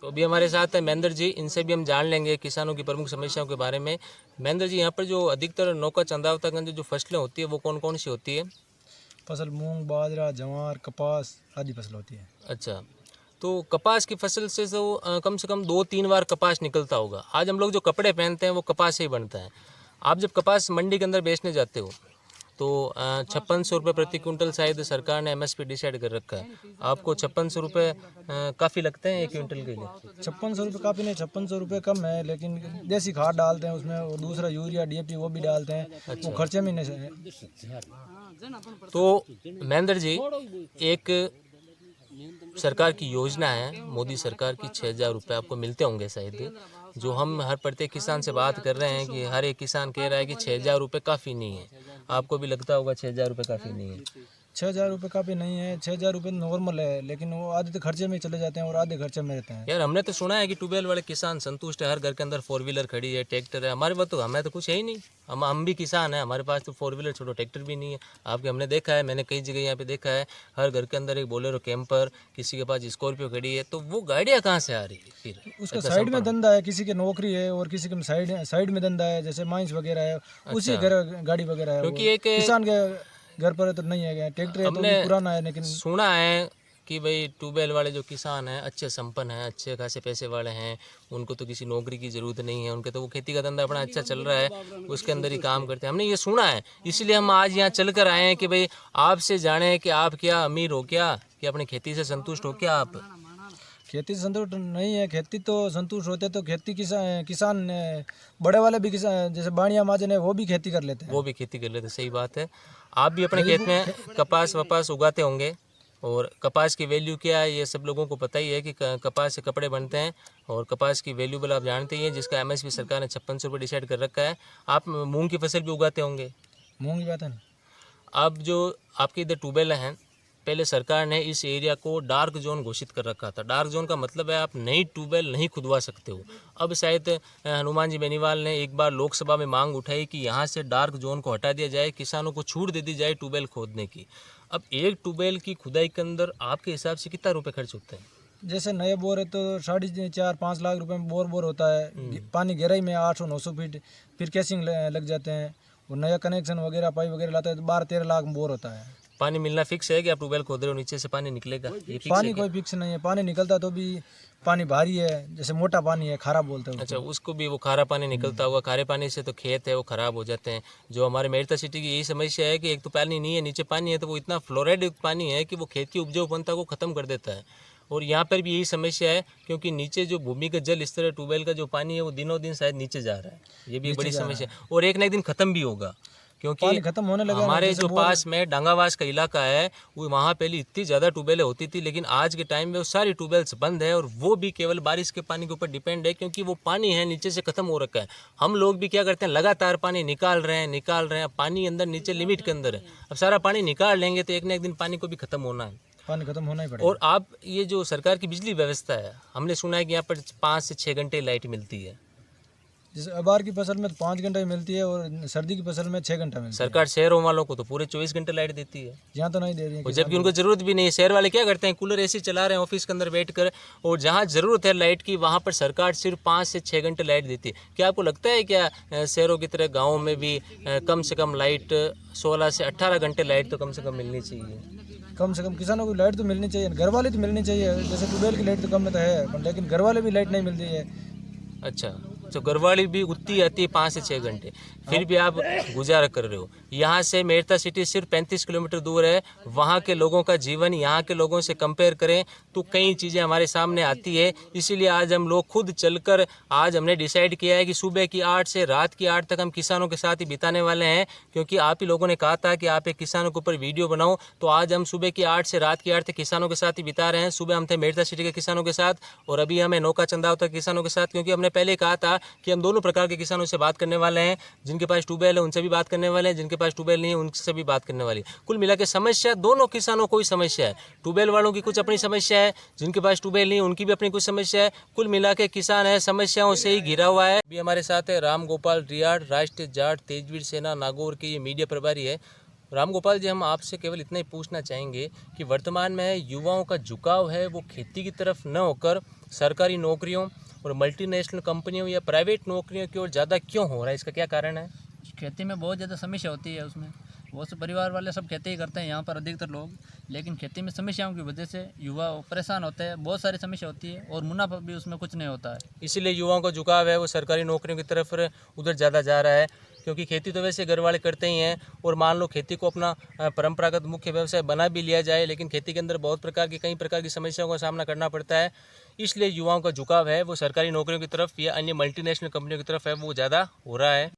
Speaker 1: अभी हमारे साथ है महेंद्र जी, इनसे भी हम जान लेंगे किसानों की प्रमुख समस्याओं के बारे में। महेंद्र जी, यहाँ पर जो अधिकतर नौका चंदावतागंज जो फसलें होती है वो कौन कौन सी होती है?
Speaker 6: फसल मूंग, बाजरा, ज्वार, कपास आदि फसल होती है।
Speaker 1: अच्छा, तो कपास की फसल से तो कम से कम 2-3 बार कपास निकलता होगा। आज हम लोग जो कपड़े पहनते हैं वो कपास से ही बनता है। आप जब कपास मंडी के अंदर बेचने जाते हो तो 5600 रुपये प्रति क्विंटल शायद सरकार ने MSP डिसाइड कर रखा है। आपको 5600 रुपये काफ़ी लगते हैं 1 क्विंटल के लिए?
Speaker 6: 5600 रुपये काफ़ी नहीं, 5600 रुपये कम है, लेकिन देसी खाद डालते हैं उसमें और दूसरा यूरिया DAP वो भी डालते हैं। अच्छा। वो खर्चे में नहीं।
Speaker 1: तो महेंद्र जी, एक सरकार की योजना है, मोदी सरकार की, 6000 रुपये आपको मिलते होंगे शायद। जो हम हर प्रत्येक किसान से बात कर रहे हैं कि हर एक किसान कह रहा है कि 6000 रुपये काफ़ी नहीं है। आपको भी लगता होगा 6000 रुपये काफ़ी नहीं है?
Speaker 6: 6000 रुपये काफ़ी नहीं है, 6000 रुपये नॉर्मल है, लेकिन वो आधे तो खर्चे में चले जाते हैं और आधे खर्चे में रहते हैं।
Speaker 1: यार, हमने तो सुना है कि ट्यूबवेल वाले किसान संतुष्ट है, हर घर के अंदर 4 व्हीलर खड़ी है, ट्रैक्टर है। हमारे पास तो हमें तो कुछ है ही नहीं। हम भी किसान हैं, हमारे पास तो 4 व्हीलर छोड़ो ट्रैक्टर भी नहीं है। आपके हमने देखा है, मैंने कई जगह यहाँ पे देखा है, हर घर के अंदर एक बोलेरो कैंपर, किसी के पास स्कॉर्पियो खड़ी है। तो वो गाड़ियाँ कहाँ से आ रही है फिर?
Speaker 6: उसका साइड में धंधा है, किसी की नौकरी है और किसी के साइड में धंधा है, जैसे माइंस वगैरह है, उसी घर गाड़ी वगैरह है।
Speaker 1: क्योंकि एक
Speaker 6: किसान के घर पर तो नहीं है, ट्रैक्टर है तो भी पुराना है। लेकिन
Speaker 1: सुना है कि भाई ट्यूबवेल वाले जो किसान हैं अच्छे संपन्न हैं, अच्छे खासे पैसे वाले हैं, उनको तो किसी नौकरी की ज़रूरत नहीं है, उनके तो वो खेती का धंधा अपना अच्छा चल रहा है, उसके अंदर ही काम करते हैं। हमने ये सुना है, इसलिए हम आज यहाँ चल कर आए हैं कि भाई आपसे जाने कि आप क्या अमीर हो क्या, कि अपनी खेती से संतुष्ट हो क्या? आप
Speaker 6: खेती से संतुष्ट नहीं है, खेती तो संतुष्ट होते तो खेती किसान बड़े वाले भी किसान जैसे बाणिया महाजन है वो भी खेती कर लेते हैं।
Speaker 1: वो भी खेती कर लेते, सही बात है। आप भी अपने खेत में कपास वपास उगाते होंगे, और कपास की वैल्यू क्या है ये सब लोगों को पता ही है कि कपास से कपड़े बनते हैं, और कपास की वैल्यूबल आप जानते ही हैं, जिसका MSP सरकार ने 5600 रुपये डिसाइड कर रखा है। आप मूंग की फसल भी उगाते होंगे?
Speaker 6: मूंग की बात है ना।
Speaker 1: अब जो आपके इधर ट्यूबवेल हैं, पहले सरकार ने इस एरिया को डार्क जोन घोषित कर रखा था। डार्क जोन का मतलब है आप नई ट्यूबवेल नहीं खुदवा सकते हो। अब शायद हनुमान जी बेनीवाल ने एक बार लोकसभा में मांग उठाई कि यहाँ से डार्क जोन को हटा दिया जाए, किसानों को छूट दे दी जाए ट्यूबवेल खोदने की। अब एक ट्यूबवेल की खुदाई के अंदर आपके हिसाब से कितना रुपये खर्च होते हैं?
Speaker 6: जैसे नए बोर है तो 4.5-5 लाख रुपए में बोर होता है। पानी गहराई में 800-900 फीट, फिर कैसिंग लग जाते हैं और नया कनेक्शन वगैरह पाइप वगैरह लाता है तो 12-13 लाख में बोर होता है।
Speaker 1: पानी मिलना फिक्स है कि आप ट्यूबवेल खोद रहे हो नीचे से पानी निकलेगा? ये फिक्स
Speaker 6: पानी
Speaker 1: है
Speaker 6: कोई फिक्स नहीं है, पानी निकलता तो भी पानी भारी है, जैसे मोटा पानी है, खारा बोलते हैं।
Speaker 1: अच्छा, उसको भी वो खारा पानी निकलता होगा। खारे पानी से तो खेत है वो ख़राब हो जाते हैं। जो हमारे मेरठा सिटी की यही समस्या है कि एक तो पानी नहीं है, नीचे पानी है तो वो इतना फ्लोराइड युक्त पानी है कि वो खेत की उपजाऊपनता को ख़त्म कर देता है। और यहाँ पर भी यही समस्या है, क्योंकि नीचे जो भूमिगत जल इस तरह ट्यूबवेल का जो पानी है वो दिनों दिन शायद नीचे जा रहा है। ये भी एक बड़ी समस्या है, और एक ना एक दिन ख़त्म भी होगा, क्योंकि
Speaker 6: खत्म होने लगा।
Speaker 1: हमारे जो पास में डांगावास का इलाका है वो वहाँ पहले इतनी ज़्यादा ट्यूबवेलें होती थी, लेकिन आज के टाइम में वो सारी ट्यूबवेल्स बंद है, और वो भी केवल बारिश के पानी के ऊपर डिपेंड है, क्योंकि वो पानी है नीचे से ख़त्म हो रखा है। हम लोग भी क्या करते हैं, लगातार पानी निकाल रहे हैं। अब पानी अंदर नीचे लिमिट के अंदर है, अब सारा पानी निकाल लेंगे तो एक ना एक दिन पानी को भी ख़त्म होना है,
Speaker 6: पानी खत्म होना ही पड़ेगा।
Speaker 1: और आप ये जो सरकार की बिजली व्यवस्था है, हमने सुना है कि यहाँ पर 5 से 6 घंटे लाइट मिलती है।
Speaker 6: जैसे अबार की फसल में तो 5 घंटे ही मिलती है और सर्दी की फसल में 6 घंटा मिलती है।
Speaker 1: सरकार शहरों वालों को तो पूरे 24 घंटे लाइट देती है,
Speaker 6: यहाँ तो नहीं दे रही है
Speaker 1: और जबकि उनको जरूरत भी नहीं है। शहर वाले क्या करते हैं, कूलर एसी चला रहे हैं ऑफिस के अंदर बैठकर, और जहाँ जरूरत है लाइट की वहाँ पर सरकार सिर्फ 5 से 6 घंटे लाइट देती है। क्या आपको लगता है क्या शहरों की तरह गाँव में भी कम से कम लाइट 16 से 18 घंटे लाइट तो कम से कम मिलनी चाहिए?
Speaker 6: कम से कम किसानों को लाइट तो मिलनी चाहिए, घर वाले तो मिलनी चाहिए। जैसे ट्यूबवेल की लाइट तो कम में तो है, पर लेकिन घर वाले भी लाइट नहीं मिलती है।
Speaker 1: अच्छा, तो घरवाली भी उतनी आती है 5 से 6 घंटे, फिर भी आप गुजारा कर रहे हो। यहाँ से मेरता सिटी सिर्फ 35 किलोमीटर दूर है। वहाँ के लोगों का जीवन यहाँ के लोगों से कंपेयर करें तो कई चीज़ें हमारे सामने आती है। इसीलिए आज हम लोग खुद चलकर आज हमने डिसाइड किया है कि सुबह की 8 से रात की 8 तक हम किसानों के साथ ही बिताने वाले हैं, क्योंकि आप ही लोगों ने कहा था कि आप एक किसानों के ऊपर वीडियो बनाओ। तो आज हम सुबह की 8 से रात की 8 तक किसानों के साथ ही बिता रहे हैं। सुबह हम थे मेरता सिटी के किसानों के साथ, और अभी हमें नौका चंदाव तक किसानों के साथ, क्योंकि हमने पहले कहा था कि हम दोनों प्रकार के किसानों से बात करने वाले हैं। जिनके पास ट्यूबवेल है उनसे भी बात करने वाले हैं, जिनके पास ट्यूबवेल नहीं है उनसे भी बात करने वाली। कुल मिला के समस्या दोनों किसानों को ही समस्या है। ट्यूबवेल वालों की कुछ अपनी समस्या है, जिनके पास ट्यूबवेल नहीं है उनकी भी अपनी कुछ समस्या है। कुल मिला के किसान है समस्याओं से ही घिरा हुआ है। अभी हमारे साथ है राम गोपाल रियाड़, राष्ट्रीय जाट तेजवीर सेना नागौर के ये मीडिया प्रभारी है। राम गोपाल जी, हम आपसे केवल इतना ही पूछना चाहेंगे कि वर्तमान में युवाओं का झुकाव है वो खेती की तरफ न होकर सरकारी नौकरियों और मल्टीनेशनल कंपनियों या प्राइवेट नौकरियों की ओर ज़्यादा क्यों हो रहा है? इसका क्या कारण है?
Speaker 3: खेती में बहुत ज़्यादा समस्या होती है। उसमें बहुत से परिवार वाले सब खेती ही करते हैं यहाँ पर अधिकतर लोग, लेकिन खेती में समस्याओं की वजह से युवा परेशान होते हैं। बहुत सारी समस्या होती है और मुनाफा भी उसमें कुछ नहीं होता है।
Speaker 1: इसीलिए युवाओं का झुकाव है वो सरकारी नौकरियों की तरफ उधर ज़्यादा जा रहा है, क्योंकि खेती तो वैसे घर वाले करते ही हैं। और मान लो खेती को अपना परंपरागत मुख्य व्यवसाय बना भी लिया जाए, लेकिन खेती के अंदर बहुत प्रकार की कई प्रकार की समस्याओं का सामना करना पड़ता है। इसलिए युवाओं का झुकाव है वो सरकारी नौकरियों की तरफ या अन्य मल्टीनेशनल कंपनियों की तरफ है वो ज़्यादा हो रहा है।